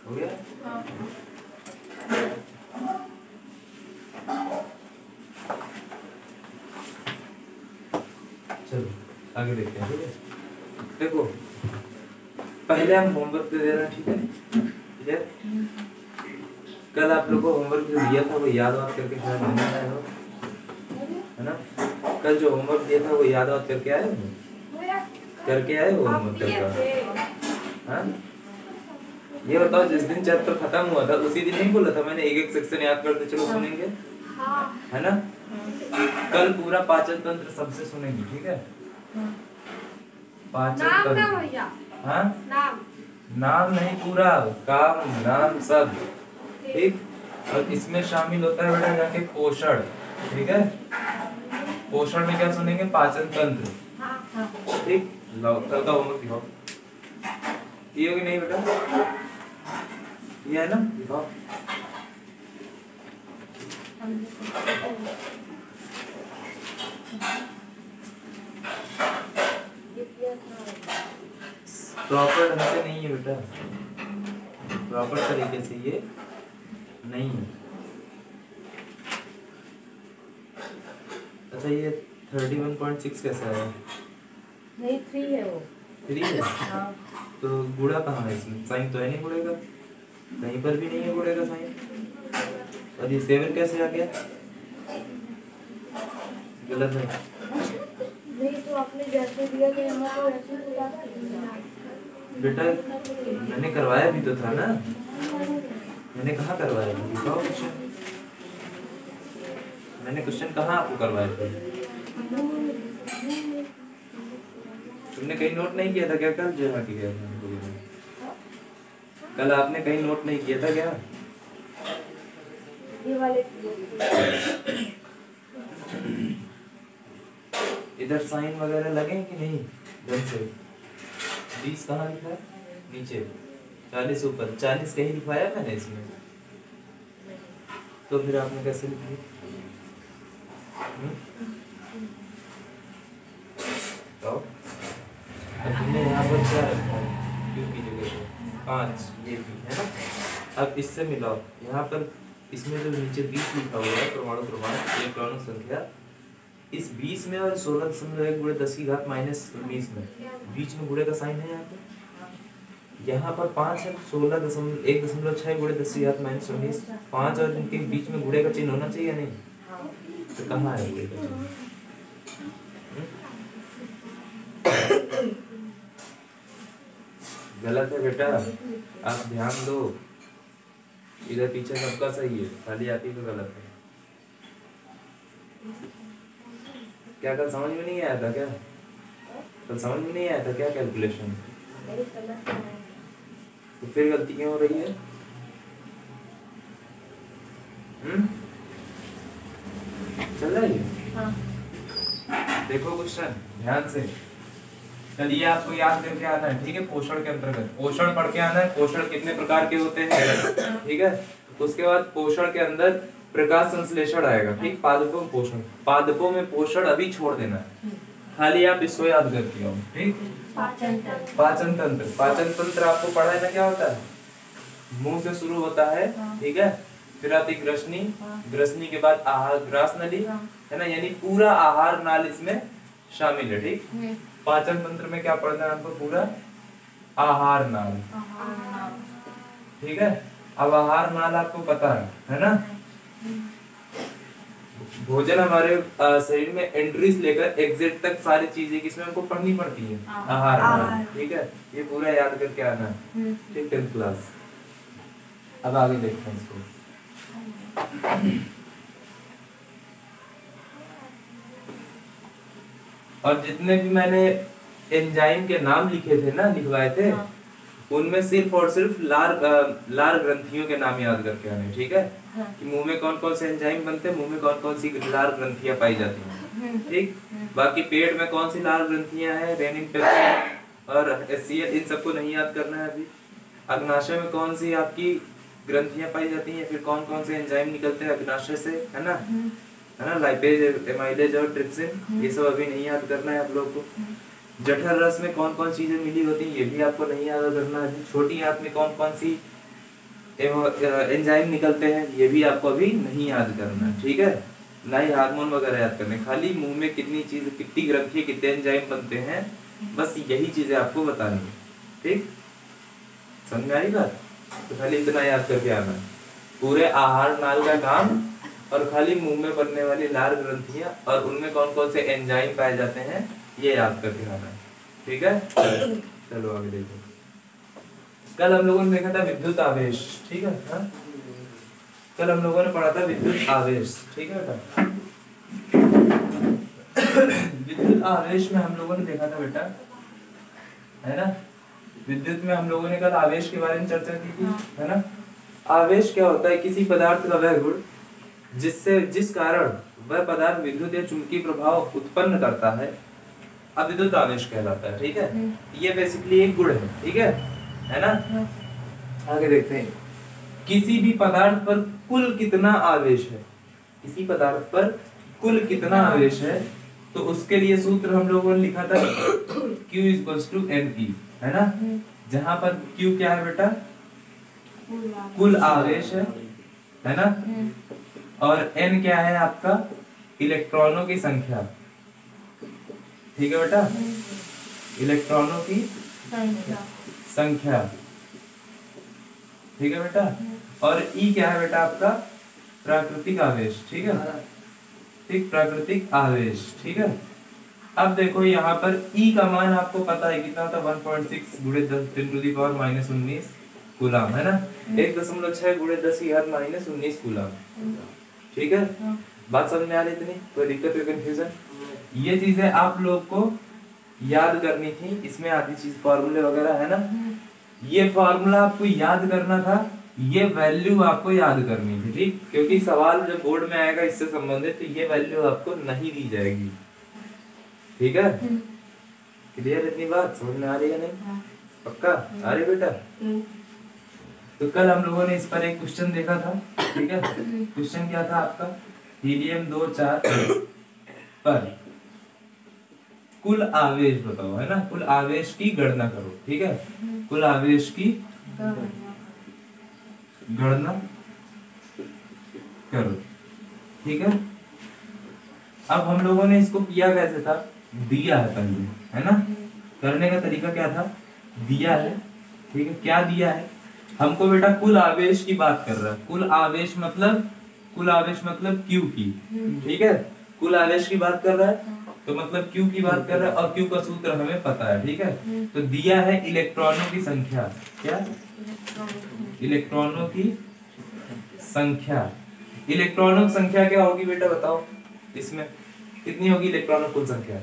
हो गया? चलो आगे देखते हैं। ठीक है, देखो पहले हम होमवर्क दे रहे हैं। ठीक है, ठीक है। कल आप लोगों को होमवर्क जो दिया था वो याद वाद करके शायद नहीं आए हो, है ना? कल जो होमवर्क दिया था वो याद वाद करके आए हो? करके आए हो होमवर्क कल? हाँ, ये बताओ जिस दिन चैप्टर खत्म हुआ था उसी दिन नहीं बोला था मैंने एक एक सेक्शन याद करते चलो सुनेंगे, है ना? कल पूरा पाचन तंत्र सबसे सुनेंगे। ठीक है, पाचन तंत्र। हाँ, नाम नहीं, पूरा काम नाम सब। ठीक, और इसमें शामिल होता है बेटा जाके पोषण। ठीक है, पोषण में क्या सुनेंगे? पाचन तंत्र। ठीक, लाओ कल का होमवर्क दिखाओ। ये हो कि नहीं बेटा? ये है ना, दिखाओ। प्रॉपर ढंग से नहीं है बेटा, प्रॉपर तरीके से ये नहीं है। अच्छा, ये 31.6 कैसा है? नहीं 3 है वो। 3 है? हाँ। तो गुणा कहाँ है इसमें? साइन तो है नहीं गुणे का, कहीं पर भी नहीं है गुणे का साइन। और ये 7 कैसे आ गया? गलत है। नहीं तो आपने जैसे दिया था यहाँ तो वैसे ही बता बेटा मैंने करवाया भी तो था ना, मैंने कहाँ करवाया था? दिखाओ क्वेश्चन, मैंने क्वेश्चन कहाँ आपको करवाया था? तुमने कहीं नोट नहीं किया था क्या कल? जो हट गया था कल, आपने कहीं नोट नहीं किया था क्या? ये वाले इधर साइन वगैरह लगे कि नहीं ढंग से? 20 कहाँ लिखा है? नीचे 40 ऊपर, 40 कहीं लिखवाया मैंने इसमें? तो फिर आपने कैसे लिख दिया? तो तुमने यहाँ पर क्या रखा है? क्यों की जगह पे 5 ये भी है ना? अब इससे मिलाओ, यहाँ पर इसमें जो नीचे 20 लिखा हुआ है परमाणु क्रमांक इलेक्ट्रॉनिक संख्या, इस 20 में और 16.1 गुणे 10 की घात -19 में बीच में गुणे का साइन है। यहाँ पर 5 है, 1.6 गुणे 10 की घात -19, 5 और इनके बीच में गुणे का चिन्ह होना चाहिए नहीं? तो कहाँ है गुणे का चिन्ह? गलत है बेटा, आप ध्यान दो, इधर पीछे सबका सही है, खाली आप ही का गलत है। क्या कल समझ में नहीं आया था क्या? कल समझ में नहीं आया था क्या कैलकुलेशन? तो फिर गलती क्यों हो रही है? चल रहा है? हाँ। देखो क्वेश्चन ध्यान से, चलिए आपको याद करके आना है। ठीक है, पोषण के अंतर्गत पोषण पढ़ के आना है। पोषण कितने प्रकार के होते हैं? ठीक है, उसके बाद पोषण के अंदर प्रकाश संश्लेषण आएगा। ठीक, पादपों में पोषण, पादपों में पोषण अभी छोड़ देना है, खाली आप इसको याद करके आओ। ठीक, पाचन तंत्र, पाचन तंत्र आपको पढ़ा है ना? क्या होता है? मुंह से शुरू होता है। ठीक है, फिर आती ग्रसनी, ग्रसनी के बाद आहार ग्रास नली, है ना? यानी पूरा आहार नाल इसमें शामिल है। ठीक, पाचन तंत्र में क्या पढ़ना है आपको? पूरा आहार नाल। ठीक है, अब आहार नाल आपको पता है ना? भोजन हमारे शरीर में एंट्रीज लेकर एग्जिट तक सारी चीजें किसमें हमको पढ़नी पड़ती है? आहार नाल। ठीक है, ये पूरा याद करके आना है। ठीक, 10th क्लास। अब आगे देखते हैं इसको। और जितने भी मैंने एंजाइम के नाम लिखे थे ना, लिखवाए थे, उनमें सिर्फ और सिर्फ लार ग्रंथियों के नाम याद करके आने। ठीक है, कि मुंह में कौन कौन से एंजाइम बनते हैं, मुंह में कौन कौन सी लार ग्रंथियां पाई जाती हैं। ठीक, बाकी पेट में कौन सी लार ग्रंथियां हैं, रेनिन, पेप्सिन और एचसीएल, इन सबको नहीं याद करना है अभी। अग्नाशय में कौन सी आपकी ग्रंथियां पाई जाती हैं, फिर कौन कौन से एंजाइम निकलते हैं अग्नाशय से, है ना? है ना? लाइपेज, एमाइलेज और ट्रिप्सिन, ये सब अभी नहीं याद करना है आप लोग को। जठर रस में कौन कौन चीजें मिली होती हैं, ये भी आपको नहीं याद करना है। छोटी आंत में कौन कौन सी एंजाइम निकलते हैं, ये भी आपको अभी नहीं याद करना है, ठीक है। ना ही हार्मोन वगैरह याद करने, खाली मुंह में कितनी चीज, कितनी ग्रंथि, कितने एंजाइम बनते हैं, बस यही चीजें आपको बतानी है, ठीक। समझ में आई बात? तो खाली इतना याद करके आना है, पूरे आहार नाल का काम और खाली मुंह में बनने वाली लार ग्रंथियां और उनमें कौन कौन से एंजाइम पाए जाते हैं ये याद करके आना है, ठीक है। चलो आगे देखो। कल हम लोगों ने देखा था विद्युत आवेश, ठीक है। हाँ? कल हम लोगों ने पढ़ा था विद्युत आवेश, ठीक है बेटा। विद्युत आवेश में हम लोगों ने देखा था बेटा, है ना, विद्युत में हम लोगों ने कल आवेश के बारे में चर्चा की थी, है ना। आवेश क्या होता है? किसी पदार्थ का वह गुण जिस कारण वह पदार्थ विद्युत या चुंबकीय प्रभाव उत्पन्न करता है, अब विद्युत आवेश कहलाता है, ठीक है। ये बेसिकली एक गुण है, ठीक है ना। आगे देखते हैं, किसी भी पदार्थ पर कुल कितना आवेश है, किसी पदार्थ पर कुल कितना आवेश है, तो उसके लिए सूत्र हम लोगों ने लिखा था Q = NE, है ना। जहां पर Q क्या है बेटा? कुल आवेश है ना। और N क्या है आपका? इलेक्ट्रॉनों की संख्या, ठीक है बेटा, इलेक्ट्रॉनों की संख्या, ठीक है बेटा। और E क्या है बेटा आपका? प्राकृतिक आवेश, ठीक है, ठीक, प्राकृतिक आवेश, ठीक है। अब देखो यहाँ पर E का मान आपको पता है कितना था? 1.6 × 10⁻⁻19 कूलम, है ना। 1.6 × 10⁻⁻19 कूलम, ठीक है। बात समझ में आ रही इतनी? कोई दिक्कत या कंफ्यूजन? ये चीजें आप लोग को याद करनी थी, इसमें आधी चीज फॉर्मूले वगैरह है ना, ये फॉर्मूला आपको याद करना था, ये वैल्यू आपको याद करनी थी, ठीक। क्योंकि सवाल जब बोर्ड में आएगा इससे संबंधित तो ये वैल्यू आपको नहीं दी जाएगी, ठीक है। क्लियर इतनी बात? समझ में आ रही है नहीं? पक्का आ रही बेटा? तो कल हम लोगों ने इस पर एक क्वेश्चन देखा था, ठीक है। क्वेश्चन क्या था आपका? हीलियम 2 पर कुल आवेश बताओ, है ना। कुल आवेश की गणना करो, ठीक है। कुल आवेश की गणना करो, ठीक है। अब हम लोगों ने इसको किया कैसे था? दिया है पहले, है ना। करने का तरीका क्या था? दिया है, ठीक है। क्या दिया है हमको बेटा? कुल आवेश की बात कर रहा है। कुल आवेश मतलब Q की, ठीक है। कुल आवेश की बात कर रहा है तो मतलब Q की बात कर रहा है, और Q का सूत्र हमें पता है, ठीक है। तो दिया है इलेक्ट्रॉनों की संख्या, क्या? इलेक्ट्रॉनों की संख्या। इलेक्ट्रॉनों की संख्या क्या होगी बेटा बताओ? इसमें कितनी होगी इलेक्ट्रॉनों कुल संख्या?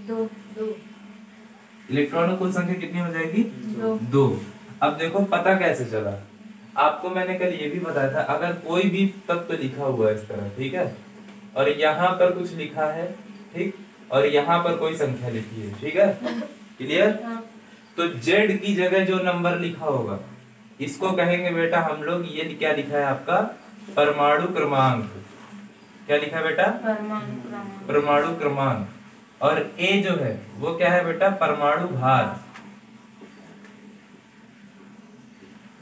2। इलेक्ट्रॉनों कुल संख्या कितनी हो जाएगी? 2। अब देखो पता कैसे चला? आपको मैंने कल ये भी बताया था, अगर कोई भी तत्व लिखा हुआ है इस तरह, ठीक है, और यहाँ पर कुछ लिखा है, ठीक, और यहाँ पर कोई संख्या लिखी है, ठीक है, क्लियर। तो Z की जगह जो नंबर लिखा होगा इसको कहेंगे बेटा हम लोग, ये क्या लिखा है आपका? परमाणु क्रमांक। क्या लिखा है बेटा? परमाणु क्रमांक। और A जो है वो क्या है बेटा? परमाणु भार,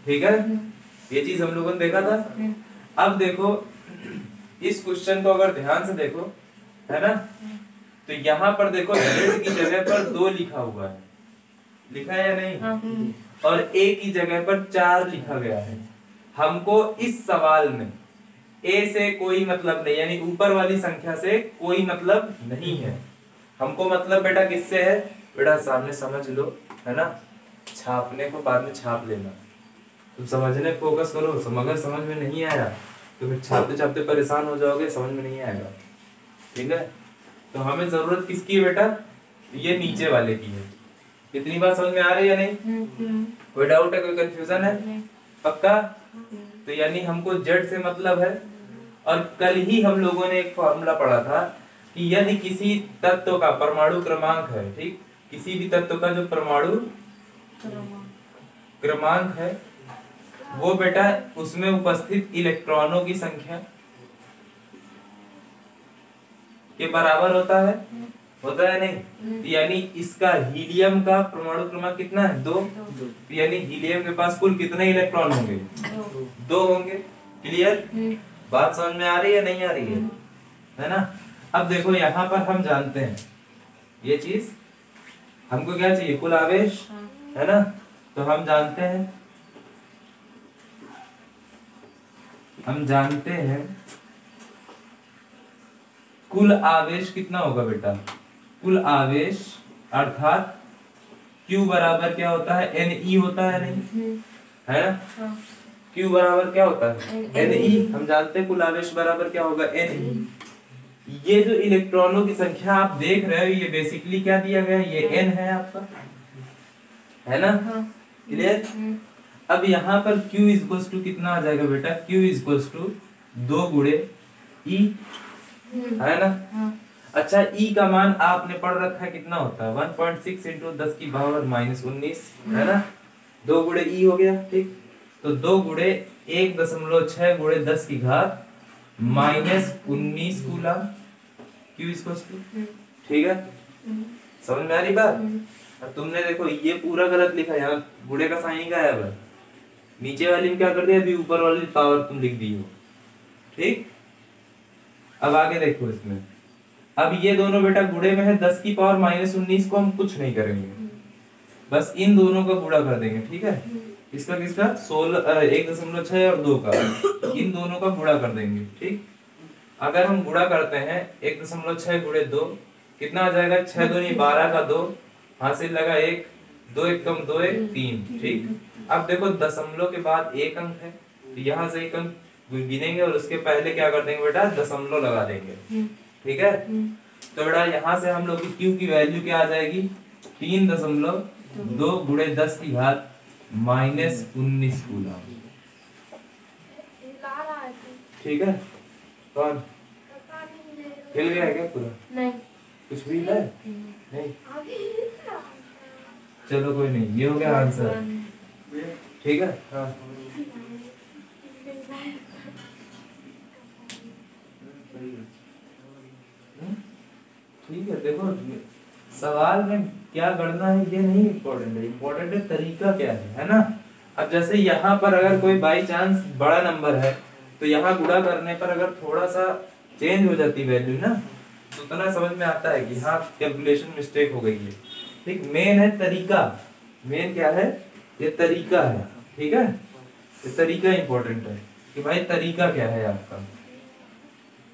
ठीक है। ये चीज हम लोगों ने देखा था। अब देखो इस क्वेश्चन को अगर ध्यान से देखो, है ना, तो यहाँ पर देखो Z की जगह पर 2 लिखा हुआ है, लिखा है या नहीं? और A की जगह पर 4 लिखा गया है। हमको इस सवाल में A से कोई मतलब नहीं, यानी ऊपर वाली संख्या से कोई मतलब नहीं है। हमको मतलब बेटा किससे है? बेटा सामने समझ लो, है ना, छापने को बाद में छाप लेना, तुम समझने फोकस करो। अगर समझ में नहीं आया तो फिर छापते छापते परेशान हो जाओगे, समझ में नहीं आएगा, ठीक है। तो हमें जरूरत किसकी है बेटा? ये नीचे वाले की है। कितनी बात समझ में आ रही है या नहीं? कोई डाउट है, कोई कंफ्यूजन है? पक्का? तो यानी हमको Z से मतलब है। और कल ही हम लोगों ने एक फॉर्मूला पढ़ा था कि यदि किसी तत्व का परमाणु क्रमांक है, ठीक, किसी भी तत्व का जो परमाणु क्रमांक है वो बेटा उसमें उपस्थित इलेक्ट्रॉनों की संख्या के बराबर होता है, होता है नहीं? यानी इसका हीलियम का परमाणु क्रमांक कितना है? 2। यानी हीलियम के पास कुल कितने इलेक्ट्रॉन होंगे? 2 होंगे। क्लियर? बात समझ में आ रही है नहीं आ रही है ना? अब देखो यहाँ पर हम जानते हैं ये चीज, हमको क्या चाहिए? कुल आवेश, है ना? तो हम जानते हैं कुल आवेश कितना होगा बेटा? कुल आवेश अर्थात Q बराबर क्या होता है? Ne होता है नहीं? है ना? Q बराबर क्या होता है? Ne। हम जानते हैं कुल आवेश बराबर क्या होगा? Ne। ये जो इलेक्ट्रॉनों की संख्या आप देख रहे हो ये बेसिकली क्या दिया गया है? ये n है आपका, है ना? क्लियर? अब यहाँ पर Q इक्वल्स टू कितना आ जाएगा बेटा? Q इक्वल्स टू 2 गुणे E, है ना? अच्छा, E का मान आपने पढ़ रखा है कितना होता है? 1.6 इंटू 10 की पावर -19, है ना? 2 गुणे E हो गया, ठीक? तो 2 गुणे 1.6 गुणे 10 की घात -19 कूलम Q इक्वल्स टू, ठीक है? समझ में आ रही बात? अब तुमने देखो ये पूरा गलत लिखा है, यहाँ गुणे का साइन का है, नीचे वाली में क्या कर दिया? अभी ऊपर वाली पावर तुम लिख दी हो, ठीक? अब आगे देखो इसमें, अब ये दोनों बेटा गुणे में है, 10 की पावर -19 को हम कुछ नहीं करेंगे, बस इन दोनों का गुणा कर देंगे, ठीक है? इसका किसका? 1.6 और 2 का, इन दोनों का गुणा कर देंगे, ठीक? अगर हम गुणा करते हैं 1.6 गुणे 2 कितना आ जाएगा? 6 दूनी 12 का 2 हासिल लगा 1, 2 1 कम 2 1 3, ठीक? अब देखो दशमलव के बाद एक अंक है, तो यहाँ से एक अंक गिनेंगे और उसके पहले क्या कर देंगे बेटा? दशमलव लगा देंगे, ठीक है? तो बेटा यहाँ से हम लोग की Q की वैल्यू क्या आ जाएगी? 3.2 गुणे 10 की घात -19 कूलम, ठीक है? कौन हिल गया क्या पूरा? नहीं, कुछ भी है नहीं? चलो कोई नहीं, ये हो गया आंसर, ठीक है? हाँ। ठीक है, देखो सवाल में क्या करना है ये नहीं इम्पोर्टेंट है, इम्पोर्टेंट है तरीका क्या है ना? अब जैसे यहाँ पर अगर कोई बाई चांस बड़ा नंबर है तो यहाँ गुणा करने पर अगर थोड़ा सा चेंज हो जाती वैल्यू ना, तो उतना समझ में आता है कि हाँ कैलकुलेशन मिस्टेक हो गई है, ठीक? मेन है तरीका, मेन क्या है? ये तरीका है, ठीक है? ये तरीका इम्पोर्टेंट है कि भाई तरीका क्या है आपका,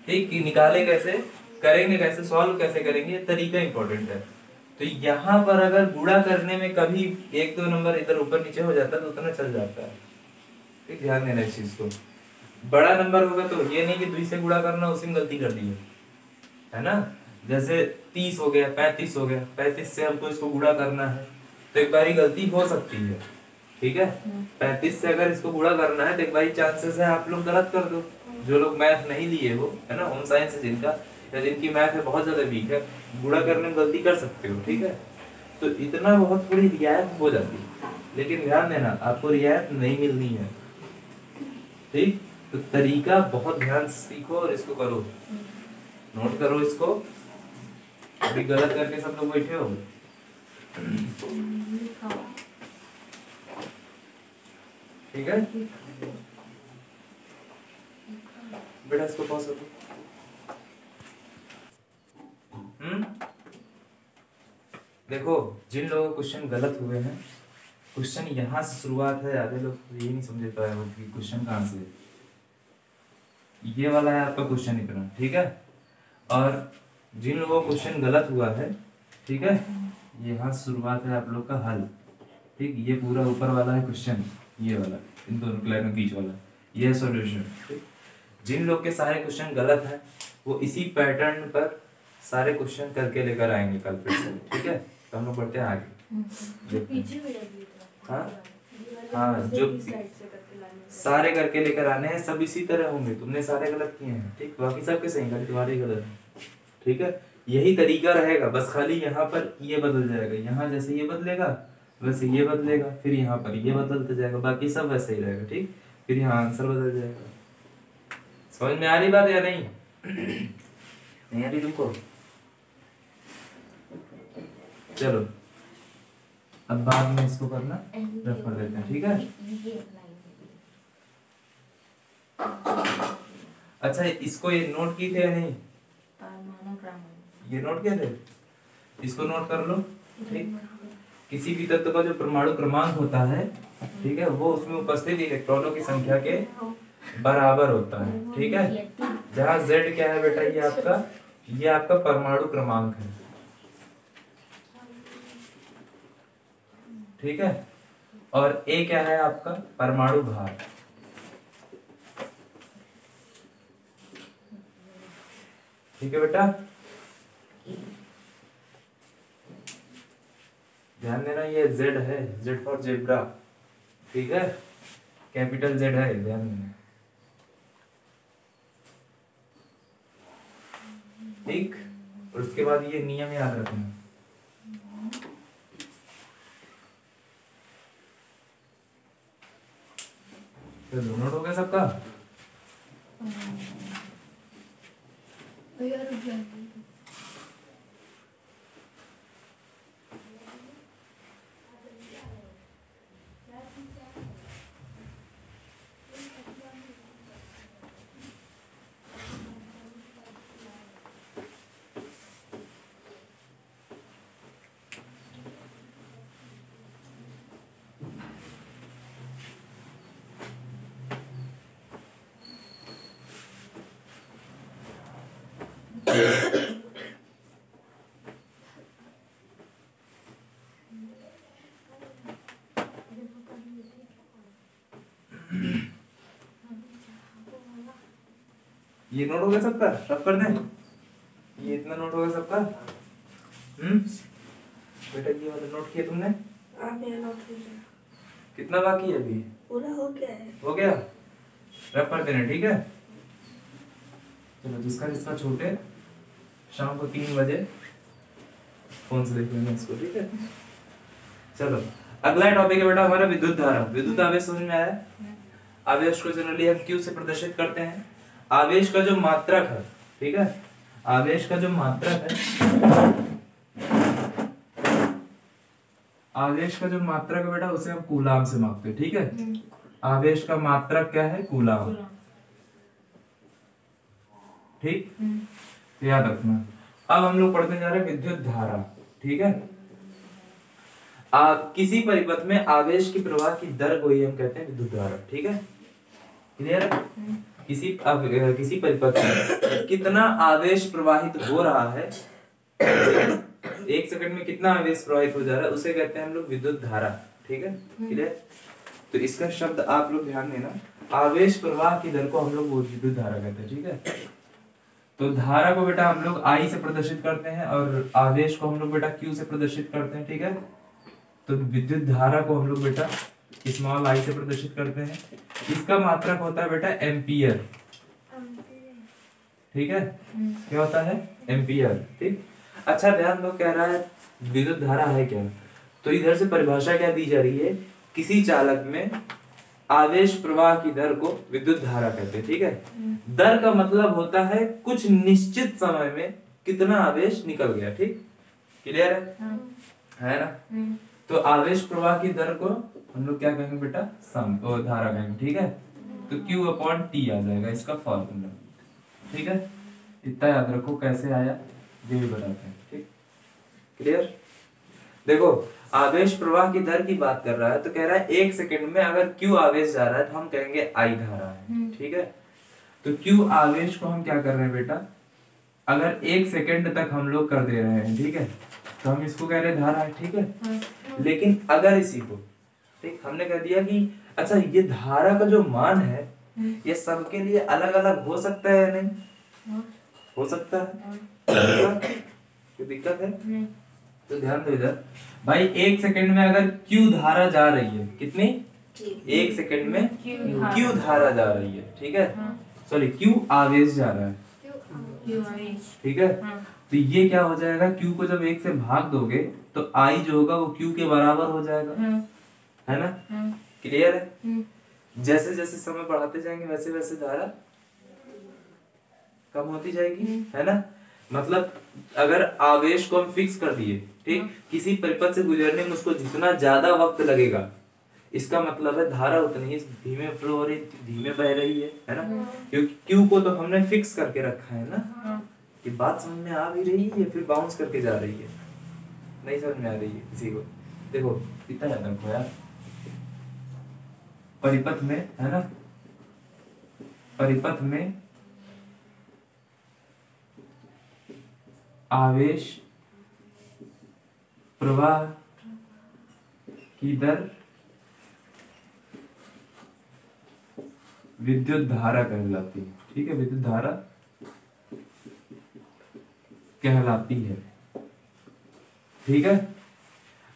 ठीक? कि निकाले कैसे, करेंगे कैसे, सॉल्व कैसे करेंगे, ये तरीका इम्पोर्टेंट है। तो यहाँ पर अगर गुणा करने में कभी 1-2 नंबर इधर ऊपर नीचे हो जाता है तो उतना चल जाता है, ठीक? ध्यान देना इस चीज को। बड़ा नंबर होगा तो ये नहीं कि 2 से गुणा करना, उसी में गलती कर दी है ना? जैसे 30 हो गया, 35 हो गया, 35 से हमको इसको गुणा करना है तो एक बारी गलती हो सकती है, ठीक है? 35 से अगर इसको गुणा करना है तो एक बारी चांसेस है आप लोग गलत कर दो, जो लोग मैथ नहीं लिए हो, है ना, होम साइंस है जिनका या जिनकी मैथ है बहुत ज्यादा वीक है, गुणा करने में गलती कर सकते हो, ठीक है? तो इतना बहुत थोड़ी रियायत हो जाती है, लेकिन ध्यान देना आपको रियायत नहीं मिलनी है, ठीक? तो तरीका बहुत ध्यान से सीखो और इसको करो, नोट करो इसको। अभी गलत करके सब लोग बैठे हो, ठीक है? बेटा इसको पॉज कर दो। देखो जिन लोगों को क्वेश्चन गलत हुए हैं, क्वेश्चन यहाँ से शुरुआत है, आधे लोग ये नहीं समझ पाए हो कि क्वेश्चन कहाँ से, ये वाला है आपका क्वेश्चन इतना, ठीक है? और जिन लोगों को क्वेश्चन गलत हुआ है, ठीक है, यहाँ शुरुआत है आप लोग का हल, ठीक? ये पूरा ऊपर वाला है क्वेश्चन, ये वाला इन दोनों लाइन में बीच वाला ये है सॉल्यूशन, ठीक? जिन लोग के सारे क्वेश्चन गलत हैं वो इसी पैटर्न पर सारे क्वेश्चन करके लेकर आएंगे कल फिर से, ठीक है? तो हम लोग बढ़ते हैं आगे। हाँ हाँ, जो सारे करके लेकर आने हैं, सब इसी तरह होंगे, तुमने सारे गलत किए हैं, ठीक? बाकी सबके सही, खाली तुम्हारे गलत है, ठीक है? यही तरीका रहेगा, बस खाली यहाँ पर ये बदल जाएगा, यहाँ जैसे ये बदलेगा वैसे ये बदलेगा, फिर यहाँ पर ये बदलते जाएगा, बाकी सब वैसे ही रहेगा, ठीक? फिर यहाँ आंसर बदल जाएगा। समझ में आ रही बात या नहीं? नहीं आ रही तुमको? चलो अब बाद में इसको करना, रफ कर देते हैं, ठीक है। अच्छा इसको ये नोट की थे या नहीं? ये नोट किए थे, इसको नोट कर लो, ठीक। किसी भी तत्व का जो परमाणु क्रमांक होता है, ठीक है, वो उसमें उपस्थित इलेक्ट्रॉनों की संख्या के बराबर होता है, ठीक है। जहाँ Z क्या है बेटा, ये आपका परमाणु क्रमांक है, ठीक है। और A क्या है आपका परमाणु भार, ठीक है बेटा। ध्यान देना ये Z है, Z फॉर जेब्रा, ठीक है, कैपिटल Z है, ध्यान देना, ठीक। और उसके बाद ये नियम याद रखना, तो नोट हो गया सबका। ये नोट हो गया सबका, सब कर दें, ये इतना नोट हो गया सबका। बेटा ये वाला नोट किया तुमने? नोट कितना बाकी है अभी? पूरा हो गया है। हो गया, रफ कर देना, ठीक है। चलो जिसका जिसका छोटे शाम को 3 बजे फोन से देख लेना इसको, ठीक है। चलो अगला टॉपिक है बेटा हमारा विद्युत धारा। विद्युत आवेश समझ में आया? आवेश को जनरली हम Q से प्रदर्शित करते हैं। आवेश का जो मात्रक है, ठीक है, आवेश का जो मात्रक है, आवेश का जो मात्रक है बेटा उसे हम कूलाम से मापते हैं, ठीक है। आवेश का मात्रक क्या है? कूलाम, ठीक, याद रखना। अब हम लोग पढ़ने जा रहे हैं विद्युत धारा, ठीक है। किसी परिपथ में आवेश की प्रवाह की दर को ही हम कहते हैं विद्युत धारा, ठीक है, क्लियर है। किसी परिपथ में कितना आवेश प्रवाहित हो रहा है, 1 सेकंड में कितना आवेश प्रवाहित हो जा रहा है, उसे कहते हैं हम लोग विद्युत धारा, ठीक है, क्लियर। तो इसका शब्द आप लोग ध्यान देना, आवेश प्रवाह की दर को हम लोग विद्युत धारा कहते हैं, ठीक है। तो धारा को बेटा हम लोग I से प्रदर्शित करते हैं और आवेश को हम लोग बेटा Q से प्रदर्शित करते हैं, ठीक है। तो विद्युत धारा को हम लोग बेटा स्मॉल I से प्रदर्शित करते हैं। इसका मात्रक होता है बेटा एम्पियर, ठीक है, क्या होता है? एम्पियर, ठीक। अच्छा ध्यान दो, कह रहा है विद्युत धारा है क्या, तो इधर से परिभाषा क्या दी जा रही है, किसी चालक में आवेश प्रवाह की दर को विद्युत धारा कहते हैं, ठीक है। दर का मतलब होता है कुछ निश्चित समय में कितना आवेश निकल गया, ठीक, क्लियर है ना। तो आवेश प्रवाह की दर को हम लोग क्या कहेंगे बेटा? धारा कहेंगे, ठीक है। तो Q/T आ जाएगा इसका फॉर्मूला, ठीक है। इतना याद रखो, कैसे आया ये भी बताते हैं, ठीक, क्लियर। देखो आवेश प्रवाह की दर की बात कर रहा है, तो कह रहा है 1 सेकंड में अगर Q आवेश जा रहा है तो हम कहेंगे I धारा है, ठीक है। तो Q आवेश को हम क्या कर रहे हैं बेटा, अगर 1 सेकंड तक हम लोग कर दे रहे हैं, ठीक है, तो हम इसको कह रहे हैं धारा है, ठीक है। लेकिन अगर इसी को, ठीक, हमने कह दिया कि अच्छा ये धारा का जो मान है ये सबके लिए अलग अलग हो सकता है या नहीं? हो सकता है, कोई दिक्कत है? तो ध्यान दो इधर भाई, 1 सेकंड में अगर Q धारा जा रही है, कितनी? 1 सेकंड में Q धारा जा रही है, ठीक है, सॉरी Q आवेश जा रहा है, ठीक है। तो ये क्या हो जाएगा, Q को जब 1 से भाग दोगे तो I जो होगा वो Q के बराबर हो जाएगा, है ना, क्लियर है। जैसे जैसे समय बढ़ाते जाएंगे वैसे वैसे धारा कम होती जाएगी, है ना। मतलब अगर आवेश को हम फिक्स कर दिए ठीक, किसी परिपथ से गुजरने में उसको जितना ज्यादा वक्त लगेगा, इसका मतलब है धारा उतनी ही धीमे फ्लो हो रही, धीमे बह रही है ना। क्योंकि क्यू को तो हमने फिक्स करके रखा है ना। ये बात समझ में आ भी रही है फिर बाउंस करके जा रही है, नहीं समझ में आ रही है किसी को? देखो इतना याद रखो यार, परिपथ में है ना, परिपथ में आवेश प्रवाह की दर विद्युत धारा कहलाती है। ठीक है, विद्युत धारा कहलाती है। ठीक है,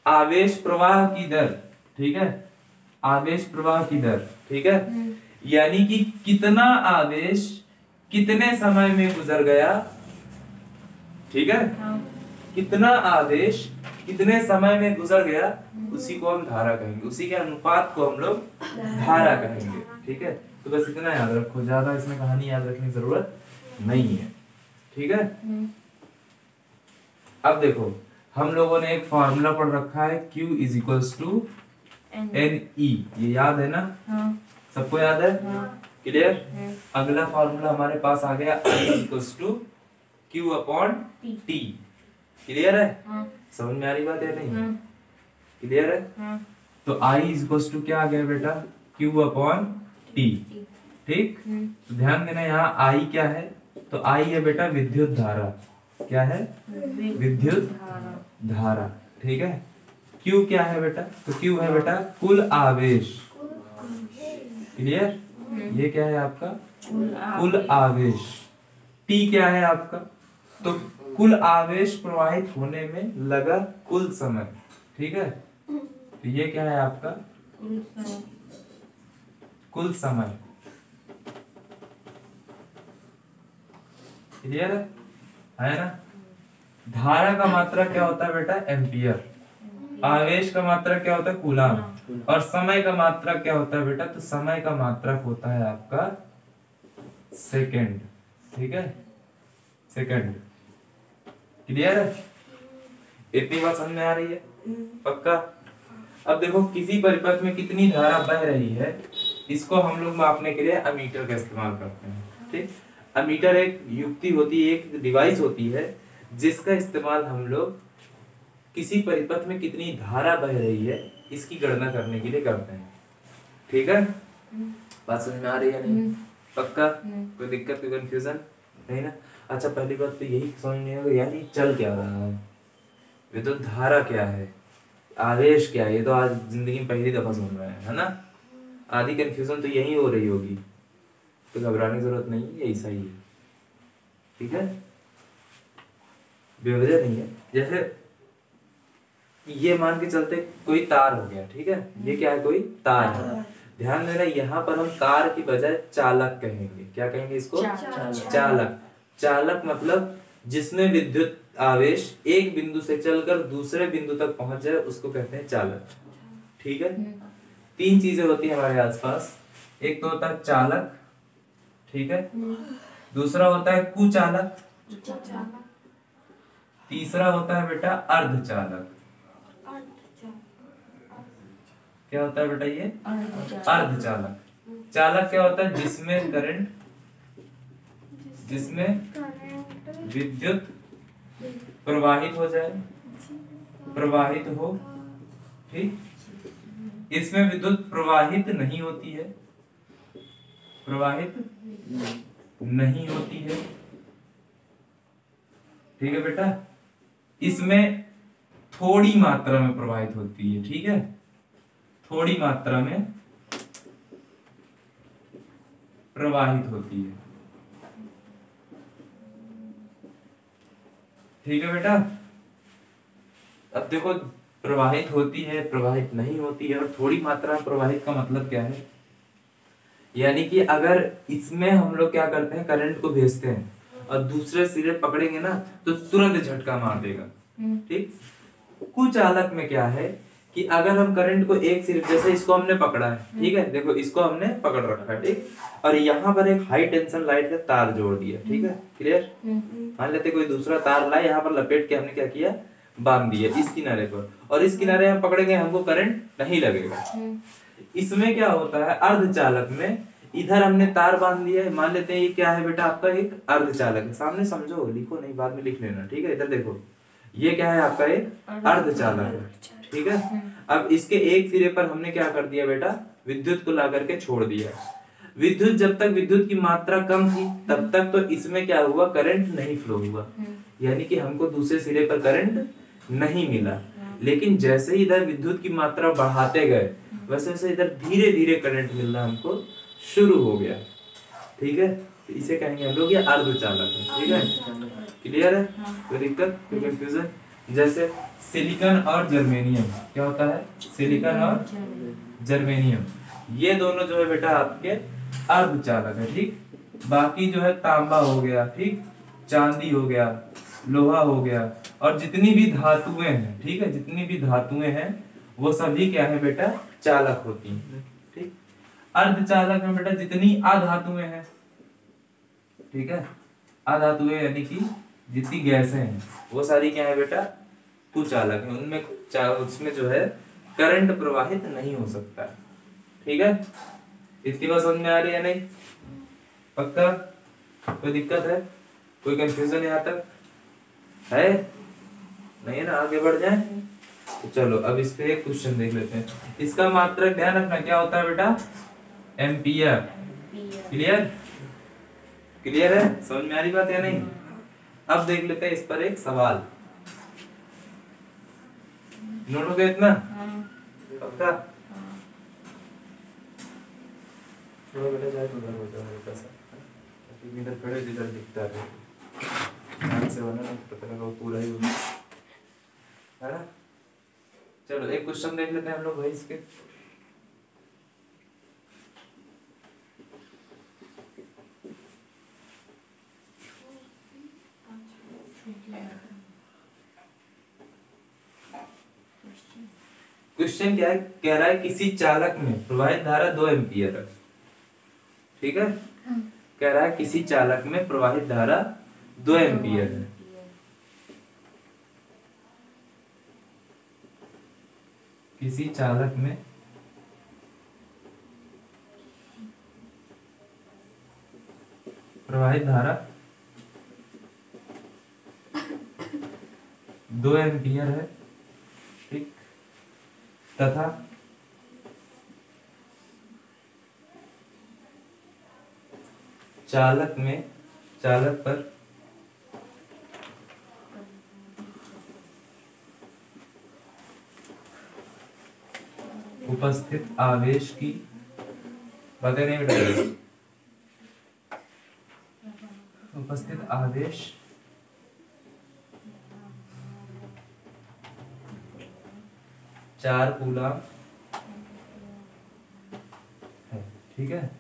आवेश प्रवाह की दर, ठीक है, आवेश प्रवाह की दर, ठीक है, यानी कि कितना आवेश कितने समय में गुजर गया, ठीक है, कितना आवेश कितने समय में गुजर गया, उसी को हम धारा कहेंगे, उसी के अनुपात को हम लोग धारा कहेंगे। ठीक है, तो बस इतना याद रखो, ज्यादा इसमें कहानी याद रखने की जरूरत नहीं है। ठीक है, अब देखो हम लोगों ने एक फॉर्मूला पढ़ रखा है, Q is equals to NE, ये याद है ना? सबको याद है? क्लियर? अगला फॉर्मूला हमारे पास आ गया I is equals to Q upon T। Clear है? समझ में आ रही बात है नहीं? क्लियर है? तो I इज इक्वल्स टू क्या आ गया बेटा? Q upon T। ठीक, तो ध्यान देना यहाँ I क्या है, तो I है बेटा विद्युत धारा। क्या है? विद्युत धारा। ठीक है, Q क्या है बेटा, तो Q है बेटा कुल आवेश। क्लियर? ये क्या है आपका? कुल आवेश। T क्या है आपका, तो कुल आवेश प्रवाहित होने में लगा कुल समय। ठीक है, तो ये क्या है आपका? कुल समय। क्लियर है ना? धारा का मात्रा क्या होता है बेटा? एम्पियर। आवेश का मात्रा क्या होता है? कूलम। और समय का मात्रा क्या होता है बेटा? तो समय का मात्रक होता है आपका सेकंड। ठीक है, सेकंड। क्लियर है? इतनी बात समझ में आ रही है? पक्का? अब देखो किसी परिपथ में कितनी धारा बह रही है, इसको हम लोग मापने के लिए अमीटर का इस्तेमाल करते हैं। ठीक, अमीटर एक युक्ति होती है, एक डिवाइस होती है जिसका इस्तेमाल हम लोग किसी परिपथ में कितनी धारा बह रही है इसकी गणना करने के लिए करते हैं। ठीक है, बात समझ में आ रही है नहीं? पक्का? कोई दिक्कत, कोई कंफ्यूजन नहीं ना? अच्छा, पहली बात तो यही समझ नहीं आएगा यार ये चल क्या रहा है, विद्युत धारा क्या है, आवेश क्या है, ये तो आज जिंदगी में पहली दफा सुन रहे हैं, है ना? आधी कंफ्यूजन तो यही हो रही होगी, तो घबराने की जरूरत नहीं है, ऐसा ही है। ठीक है, बेवजह नहीं है। जैसे ये मान के चलते कोई तार हो गया, ठीक है, ये क्या है? कोई तार है। ध्यान देना, यहाँ पर हम तार की बजाय चालक कहेंगे। क्या कहेंगे इसको? चालक। चालक मतलब जिसमें विद्युत आवेश एक बिंदु से चलकर दूसरे बिंदु तक पहुंच जाए उसको कहते हैं चालक। ठीक है, तीन चीजें होती है हमारे आसपास, एक तो होता है चालक, ठीक है, दूसरा होता है कुचालक, तीसरा होता है बेटा अर्धचालक। क्या होता है बेटा ये? अर्धचालक। चालक क्या होता है? जिसमें करंट, जिसमें विद्युत प्रवाहित हो जाए, प्रवाहित हो। ठीक, इसमें विद्युत प्रवाहित नहीं होती है, प्रवाहित नहीं होती है। ठीक है बेटा, इसमें थोड़ी मात्रा में प्रवाहित होती है। ठीक है, थोड़ी मात्रा में प्रवाहित होती है। ठीक है बेटा, अब देखो प्रवाहित होती है, प्रवाहित नहीं होती है, और थोड़ी मात्रा में प्रवाहित का मतलब क्या है? यानी कि अगर इसमें हम लोग क्या करते हैं, करंट को भेजते हैं और दूसरे सिरे पकड़ेंगे ना तो तुरंत झटका मार देगा। ठीक, कुचालक में क्या है कि अगर हम करंट को एक सिरे, जैसे इसको हमने पकड़ा है, ठीक है, देखो इसको हमने पकड़ रखा है, ठीक, और यहाँ पर एक हाई टेंशन लाइट का तार जोड़ दिया। ठीक है, क्लियर? मान लेते कोई दूसरा तार लाए, यहाँ पर लपेट के हमने क्या किया, बांध दिया इस किनारे पर, और इस किनारे हम पकड़ेंगे, हमको करंट नहीं लगेगा। इसमें क्या होता है, अर्धचालक में इधर हमने तार बांध लिया है, मान लेते हैं ये क्या है बेटा, आपका एक अर्धचालक है। सामने समझो, लिखो नहीं, बाद में लिख लेना, ठीक है। इधर देखो, ये क्या है, आपका एक अर्धचालक है, ठीक है। अब इसके एक सिरे पर हमने क्या कर दिया बेटा, विद्युत को ला करके छोड़ दिया। विद्युत, जब तक विद्युत की मात्रा कम थी तब तक तो इसमें क्या हुआ, करंट नहीं फ्लो हुआ, यानी कि हमको दूसरे सिरे पर करंट नहीं मिला। लेकिन जैसे ही इधर विद्युत की मात्रा बढ़ाते गए, वैसे वैसे इधर धीरे धीरे करंट मिलना हमको शुरू हो गया, ठीक है। तो इसे कहेंगे हम लोग ये अर्धचालक है, ठीक है। क्लियर है, कोई दिक्कत, कोई कंफ्यूजन? जैसे सिलिकॉन और जर्मेनियम, क्या होता है, सिलिकॉन और जर्मेनियम, ये दोनों जो है बेटा आपके अर्धचालक है, ठीक। बाकी जो है तांबा हो गया, ठीक, चांदी हो गया, लोहा हो गया, और जितनी भी धातुएं हैं, ठीक है, जितनी भी धातुएं हैं वो सभी क्या है बेटा, चालक होती हैं, ठीक। अर्धचालक में बेटा जितनी अधातुएं हैं, ठीक है, अधातुएं यानी कि जितनी गैसें हैं वो सारी क्या है बेटा, कुचालक है। उनमें उसमें जो है करंट प्रवाहित नहीं हो सकता, ठीक है। इसकी बात समझ में आ रही है नहीं, पक्का? कोई दिक्कत है, कोई कंफ्यूजन यहाँ तक है नहीं है ना? आगे बढ़ जाए तो चलो अब इस पे एक क्वेश्चन देख लेते हैं। इसका मात्रक ध्यान रखना, क्या होता है बेटा, एम्पियर। क्लियर, क्लियर है, समझ में आ रही बात या नहीं? अब देख लेते हैं इस पर एक सवाल, नोट हो गया इतना? पक्का? थोड़ा बेटा जाए तो उधर हो जाए, हल्का सा इधर खड़े, इधर दिखता है ध्यान से, वरना पता लगा पूरा ही होगा, है ना। चलो एक क्वेश्चन देख लेते हैं हम लोग भाई इसके। क्वेश्चन क्या है, कह रहा है किसी चालक में प्रवाहित धारा 2 एम्पियर है, ठीक है। कह रहा है किसी चालक में प्रवाहित धारा 2 एम्पियर है। किसी चालक में प्रवाहित धारा 2 एम्पियर है, ठीक, तथा चालक पर उपस्थित आवेश की बातें नहीं बताइए, उपस्थित आवेश 4 कूलम है, ठीक है।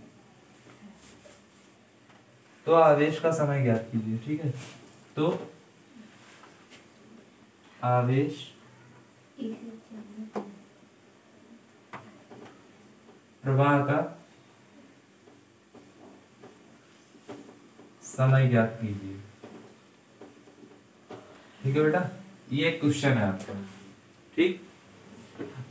तो आवेश का समय ज्ञात कीजिए, ठीक है। तो आवेश प्रवाह का समय ज्ञात कीजिए, ठीक है बेटा। ये एक क्वेश्चन है आपका, ठीक।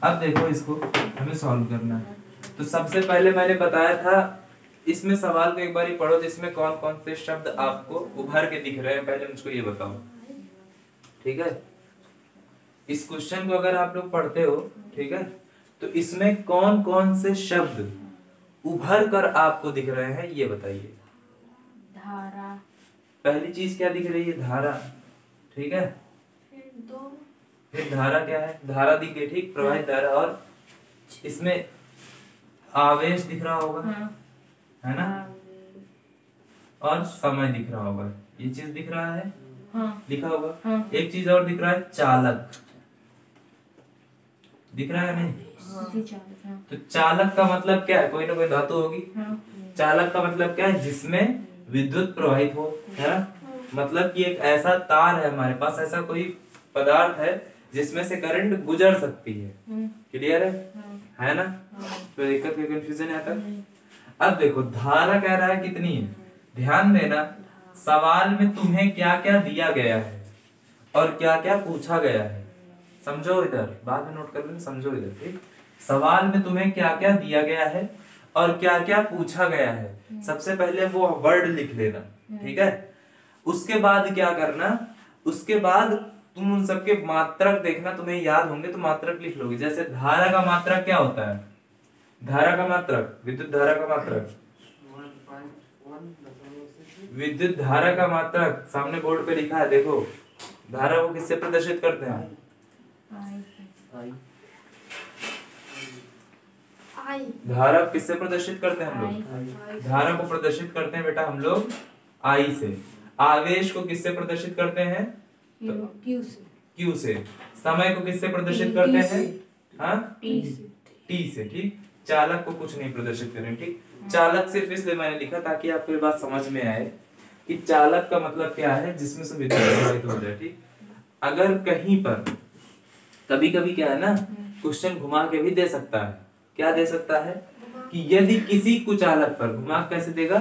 अब देखो इसको हमें सॉल्व करना है। तो सबसे पहले मैंने बताया था, इसमें सवाल को एक बार ही पढ़ो जिसमें कौन कौन से शब्द आपको उभर के दिख रहे हैं, पहले मुझको ये बताओ, ठीक है। इस क्वेश्चन को अगर आप लोग पढ़ते हो, ठीक है, तो इसमें कौन कौन से शब्द उभर कर आपको दिख रहे हैं ये बताइए। धारा, पहली चीज क्या दिख रही है, धारा, ठीक है। फिर धारा क्या है, धारा दिख गई, ठीक, प्रवाहित धारा। और इसमें आवेश दिख रहा होगा, है ना, और समय दिख रहा होगा, ये चीज दिख रहा है, लिखा होगा। एक चीज और दिख रहा है, चालक दिख रहा है नहीं? तो चालक का मतलब क्या है, कोई ना कोई धातु होगी। चालक का मतलब क्या है, जिसमें विद्युत प्रवाहित हो, है ना। मतलब कि एक ऐसा तार है हमारे पास, ऐसा कोई पदार्थ है जिसमें से करंट गुजर सकती है। क्लियर है ना? तो दिक्कत कोई कंफ्यूजन है तक? अब देखो धारा कह रहा है कितनी है, ध्यान देना सवाल में तुम्हें क्या क्या दिया गया है और क्या क्या पूछा गया है। समझो इधर, बाद में नोट कर लेना, समझो इधर। ठीक, सवाल में तुम्हें क्या क्या दिया गया है और क्या क्या पूछा गया है, सबसे पहले वो वर्ड लिख लेना। ठीक है, उसके बाद क्या करना, उसके बाद तुम उन सबके मात्रक देखना, तुम्हें याद होंगे तो मात्रक लिख लोगे। जैसे धारा का मात्रक क्या होता है, धारा का मात्रक, विद्युत धारा का मात्रक, विद्युत धारा का मात्रक सामने बोर्ड पे लिखा है, देखो। धारा को किससे प्रदर्शित करते हैं, धारा किससे प्रदर्शित करते हैं हम लोग, धारा को प्रदर्शित करते हैं बेटा हम लोग आई से। आवेश को किससे प्रदर्शित करते हैं, क्यू से। समय को किससे प्रदर्शित करते हैं, हाँ, टी से। ठीक, चालक को कुछ नहीं प्रदर्शित करें। ठीक, चालक सिर्फ इसलिए मैंने लिखा ताकि आपको ये बात समझ में आए कि चालक का मतलब क्या है, जिसमें से विद्युत प्रवाहित हो जाए। ठीक, अगर कहीं पर कभी कभी क्या है ना, क्वेश्चन घुमा के भी दे सकता है। क्या दे सकता है कि यदि किसी कुचालक पर, घुमा कैसे देगा,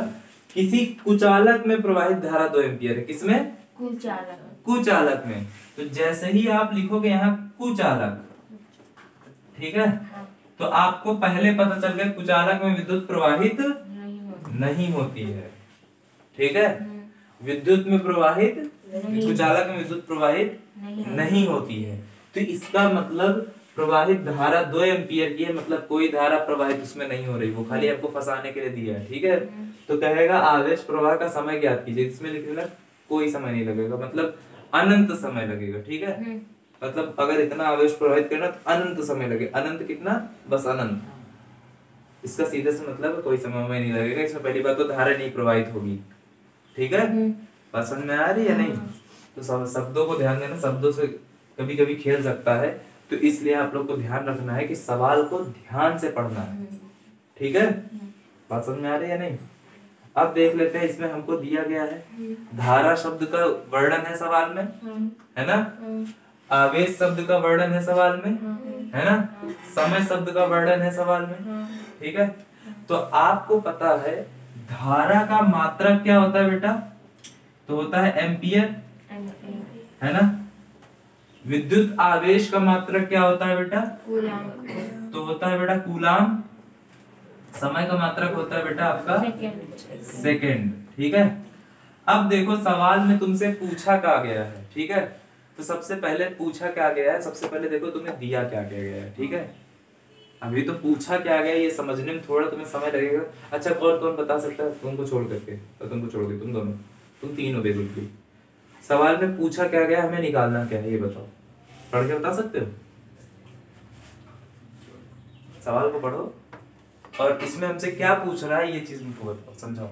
किसी कुचालक में प्रवाहित धारा 2 एम्पियर है, किसमें, कुचालक में। तो जैसे ही आप लिखोगे यहाँ कुचालक, ठीक है, तो आपको पहले पता चल गया कुचालक में विद्युत प्रवाहित नहीं होती है। ठीक है, विद्युत में प्रवाहित, कुचालक में विद्युत प्रवाहित नहीं होती है। तो इसका मतलब प्रवाहित धारा 2 एम्पियर की है, मतलब कोई धारा प्रवाहित उसमें नहीं हो रही, वो खाली आपको फंसाने के लिए दिया है। ठीक है, तो कहेगा आवेश प्रवाह का समय ज्ञात कीजिए, इसमें लिख लेना कोई समय नहीं लगेगा, मतलब अनंत समय लगेगा। ठीक है, मतलब अगर इतना आवेश प्रवाहित करना तो अनंत समय लगे। अनंत कितना, बस अनंत, इसका सीधे से मतलब कोई समय में नहीं लगेगा। इसमें पहली बात तो धारा नहीं प्रवाहित होगी। ठीक है, बात समझ में आ रही है नहीं। तो शब्दों को ध्यान देना, शब्दों से कभी कभी खेल सकता है, तो इसलिए आप लोग को ध्यान रखना है कि सवाल को ध्यान से पढ़ना है। ठीक है, बात समझ में आ रही है नहीं। अब देख लेते हैं, इसमें हमको दिया गया है धारा शब्द का वर्णन है सवाल में, है ना, आवेश शब्द का वर्णन है सवाल में, है ना, समय शब्द का वर्णन है सवाल में। ठीक है, तो आपको पता है धारा का मात्रक क्या होता है बेटा, तो होता है एम्पियर, है ना। विद्युत आवेश का मात्रक क्या होता है बेटा, तो होता है बेटा कूलाम। समय का मात्रक होता है बेटा आपका सेकेंड। ठीक है, अब देखो सवाल में तुमसे पूछा क्या गया है। ठीक है, तो सबसे पहले पूछा क्या गया है, सबसे पहले देखो तुम्हें दिया क्या गया है। ठीक है, अभी तो पूछा क्या गया ये समझने में थोड़ा तुम्हें समय लगेगा। अच्छा, कौन कौन बता सकता है, तुमको छोड़ करके, और तुमको छोड़ के, तुम दोनों, तुम तीनों बेसिकली। सवाल में पूछा क्या गया, हमें निकालना क्या है ये बताओ, पढ़ के बता सकते हो। सवाल को पढ़ो और इसमें हमसे क्या पूछ रहा है ये चीज मुझको बताओ, समझाओ।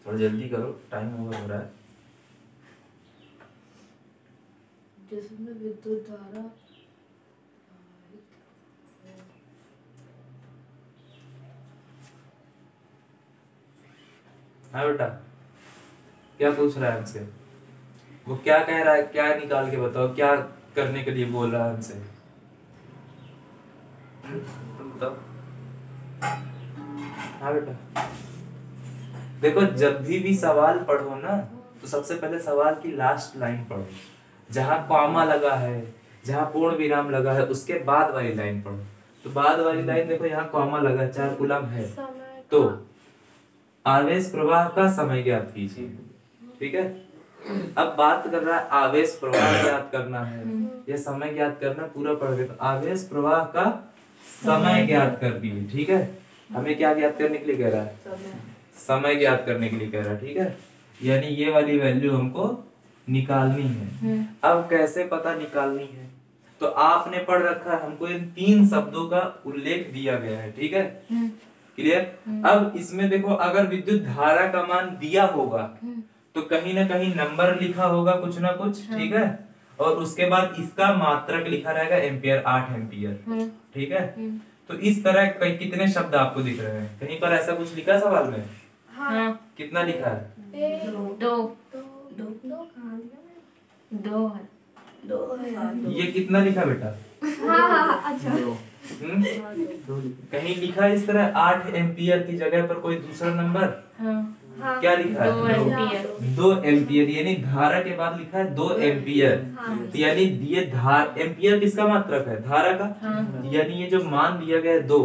थोड़ा जल्दी करो, टाइम ओवर हो रहा है। जिसमें विद्युत धारा हाँ बेटा, क्या पूछ रहा है हमसे, वो क्या कह रहा है, क्या निकाल के बताओ, क्या करने के लिए बोल रहा है हमसे, तुम बताओ। हाँ बेटा, देखो जब भी सवाल पढ़ो ना, तो सबसे पहले सवाल की लास्ट लाइन पढ़ो, जहां कॉमा लगा है, जहां पूर्ण विराम लगा है, उसके बाद वाली लाइन पढ़ो। तो बाद वाली लाइन देखो, यहाँ कॉमा लगा है, 4 कूलम है, तो आवेश प्रवाह का समय ज्ञात कीजिए। ठीक है, अब बात कर रहा है आवेश प्रवाह ज्ञात करना है या समय ज्ञात करना, पूरा पढ़ गए। तो आवेश प्रवाह का समय ज्ञात कर दिए। ठीक है, हमें क्या ज्ञात करने के लिए कह रहा है, समय ज्ञात करने के लिए कह रहा है। ठीक है, यानी ये वाली वैल्यू हमको निकालनी है। अब कैसे पता निकालनी है, तो आपने पढ़ रखा है, हमको इन 3 शब्दों का उल्लेख दिया गया है। ठीक है, क्लियर। अब इसमें देखो, अगर विद्युत धारा का मान दिया होगा तो कहीं ना कहीं नंबर लिखा होगा कुछ ना कुछ। ठीक है, और उसके बाद इसका मात्रक लिखा रहेगा एम्पियर, 8 एम्पियर। ठीक है, तो इस तरह कितने शब्द आपको दिख रहे हैं, कहीं पर ऐसा कुछ लिखा सवाल में? हाँ। कितना लिखा है? 2 ये कितना लिखा बेटा? अच्छा। कहीं लिखा इस तरह 8 एम्पियर की जगह पर कोई दूसरा नंबर? हाँ। क्या लिखा है? 2 एम्पियर। 2 एम्पियर, यानी धारा के बाद लिखा है 2 एम्पियर। तो यानी ये एम्पियर किसका मात्रक है? धारा का। यानी ये जो मान दिया गया है 2,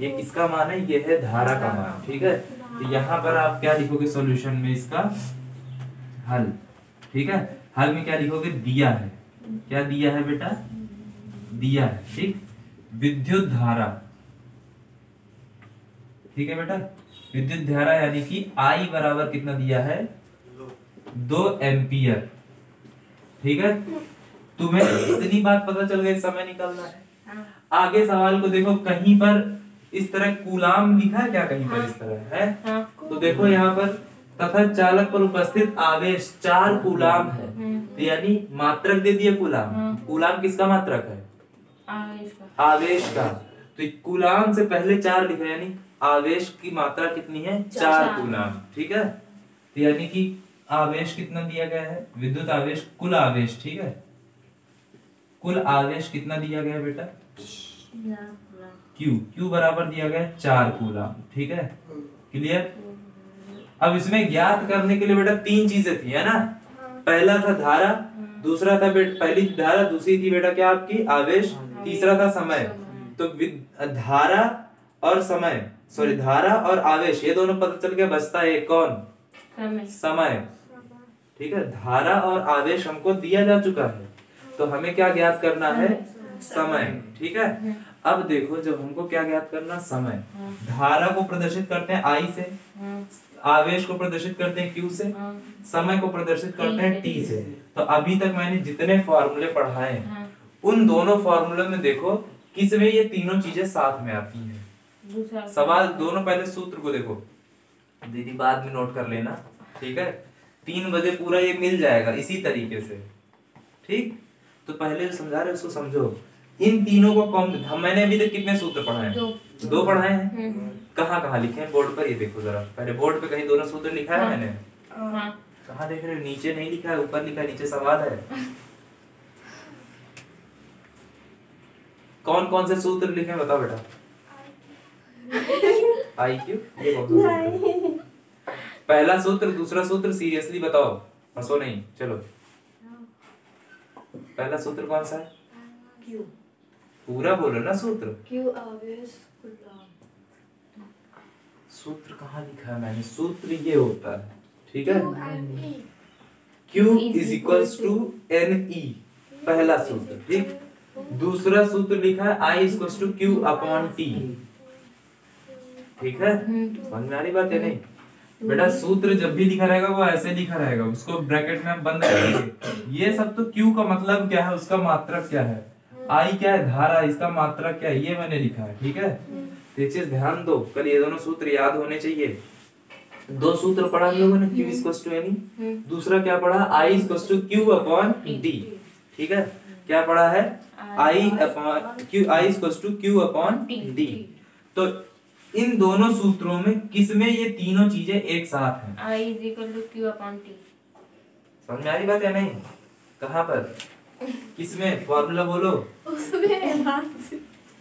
ये किसका मान है? ये है धारा का मान। ठीक है, तो यहाँ पर आप क्या लिखोगे सॉल्यूशन में? इसका हल। ठीक है, हल में क्या लिखोगे? दिया है। क्या दिया है बेटा? दिया है। ठीक, विद्युत धारा। ठीक है बेटा, विद्युत धारा यानी कि I बराबर कितना दिया है? 2 एम्पियर। ठीक है, तुम्हें इतनी बात पता चल गई, समय निकालना है। आगे सवाल को देखो, कहीं पर इस तरह कूलाम लिखा है क्या? कहीं पर इस तरह है? तो देखो यहाँ पर, तथा चालक पर उपस्थित आवेश 4 कूलाम है। तो यानी मात्रक दे दिए कूलाम। कूलाम किसका मात्रक है? आवेश का। तो कूलाम से पहले 4 लिखा, यानी आवेश की मात्रा कितनी है? 4 कूलाम। ठीक है, तो यानी कि आवेश कितना दिया गया है? विद्युत आवेश, कुल आवेश। ठीक है, कुल आवेश कितना दिया गया है बेटा? Q बराबर दिया गया है 4 कूलाम। ठीक है, क्लियर? अब इसमें ज्ञात करने के लिए बेटा 3 चीजें थी, है ना? पहला था धारा, दूसरा था पहली धारा, दूसरी थी बेटा क्या आपकी? आवेश, तीसरा था समय। तो धारा और समय, सॉरी, धारा और आवेश, ये दोनों पता चल गया। बचता है कौन? समय। ठीक है, धारा और आवेश हमको दिया जा चुका है, तो हमें क्या ज्ञात करना है? समय। ठीक है, अब देखो, जब हमको क्या ज्ञात करना? समय। धारा को प्रदर्शित करते हैं I से, आवेश को प्रदर्शित करते हैं Q से, समय को प्रदर्शित करते हैं T से। तो अभी तक मैंने जितने फॉर्मूले पढ़ाए हैं, उन दोनों फॉर्मूले में देखो किसमें ये तीनों चीजें साथ में आती हैं। सवाल दोनों, पहले सूत्र को देखो, दीदी बाद में नोट कर लेना। ठीक है, 3 बजे पूरा ये मिल जाएगा इसी तरीके से। ठीक, तो पहले जो समझा रहे उसको समझो। इन तीनों को कौन, हम मैंने अभी तक कितने सूत्र पढ़ाए हैं? 2 पढ़ाए हैं। कहाँ कहाँ लिखे हैं? बोर्ड पर। ये देखो जरा, पहले बोर्ड पे कहीं दोनों सूत्र लिखा है मैंने? कहाँ देख रहे हो? नीचे नहीं लिखा है, ऊपर लिखा है, नीचे सवाल है। कौन कौन से सूत्र लिखे हैं बताओ बेटा? IQ, ये कौन सा सूत्र? पहला सूत्र, दूसरा सूत्र, सीरियसली बताओ, हंसो नहीं। चलो, पहला सूत्र कौन सा है? Q। पूरा बोलो ना सूत्र। Q आवेश कूलाम। सूत्र कहाँ लिखा है मैंने? सूत्र ये होता है। ठीक है, Q is equals to NE, पहला सूत्र। ठीक, दूसरा सूत्र लिखा है I is equals to Q upon T। ठीक है, समझ में आ रही बात है? नहीं बेटा, सूत्र जब भी लिखा रहेगा वो ऐसे लिखा रहेगा, उसको ब्रैकेट में हम बंद करेंगे। ये सब तो Q का मतलब क्या है, उसका मात्रक क्या है, I क्या है, धारा, इसका मात्रक क्या है, ये मैंने लिखा है। ठीक है, तो ये चीज ध्यान दो, कल ये दोनों सूत्र याद होने चाहिए। 2 सूत्र पढ़ा हम लोगों ने, Q इक्वल्स टू NE, दूसरा क्या पढ़ा? I equals to Q upon T। ठीक है, क्या पढ़ा है? I equals to Q upon D। तो इन दोनों सूत्रों में किसमें ये तीनों चीजें एक साथ हैं? I is equal to Q upon T। समझ में आ रही बात है? नहीं, कहाँ पर, किसमें? फॉर्मूला बोलो उसमें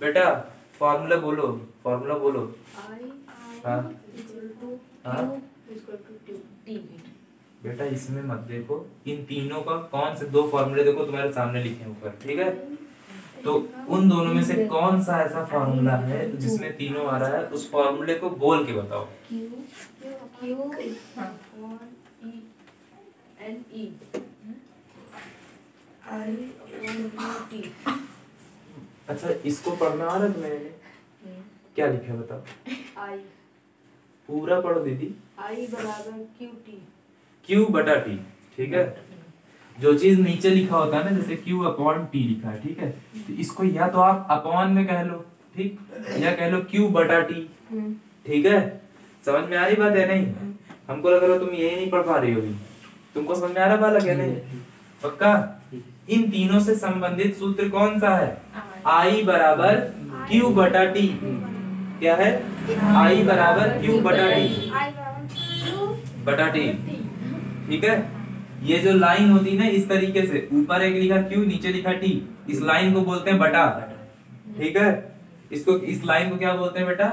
बेटा, फॉर्मूला बोलो, फॉर्मूला बोलो। हाँ हाँ बेटा, इसमें मत देखो, इन तीनों का कौन से 2 फॉर्मूले देखो तुम्हारे सामने लिखे हैं ऊपर। ठीक है, तो उन दोनों में से कौन सा ऐसा फॉर्मूला है जिसमें तीनों आ रहा है, उस फॉर्मूले को बोल के बताओ। अच्छा, इसको पढ़ना आ रहा है तुम्हें? क्या लिखा है बताओ? I। पूरा पढ़ो दीदी। I बराबर QT। Q बटा T। ठीक है, जो चीज नीचे लिखा होता है ना, जैसे Q अपॉन T लिखा है, ठीक है, तो इसको या तो आप अपॉन में कह लो, ठीक, या कह लो Q बटा T। ठीक है, समझ में आ रही बात है? नहीं, हमको लग रहा है तुम यही नहीं पढ़ पा रही होगी। तुमको समझ में आ रहा बालक है? नहीं, पक्का? इन तीनों से संबंधित सूत्र कौन सा है? I बराबर Q बटा T। क्या है? I बराबर Q बटा T बटा T। ठीक है, ये जो लाइन होती है ना, इस तरीके से ऊपर एक लिखा Q, नीचे लिखा T, इस लाइन को बोलते हैं बटा। ठीक है, इसको, इस लाइन को क्या बोलते हैं बेटा?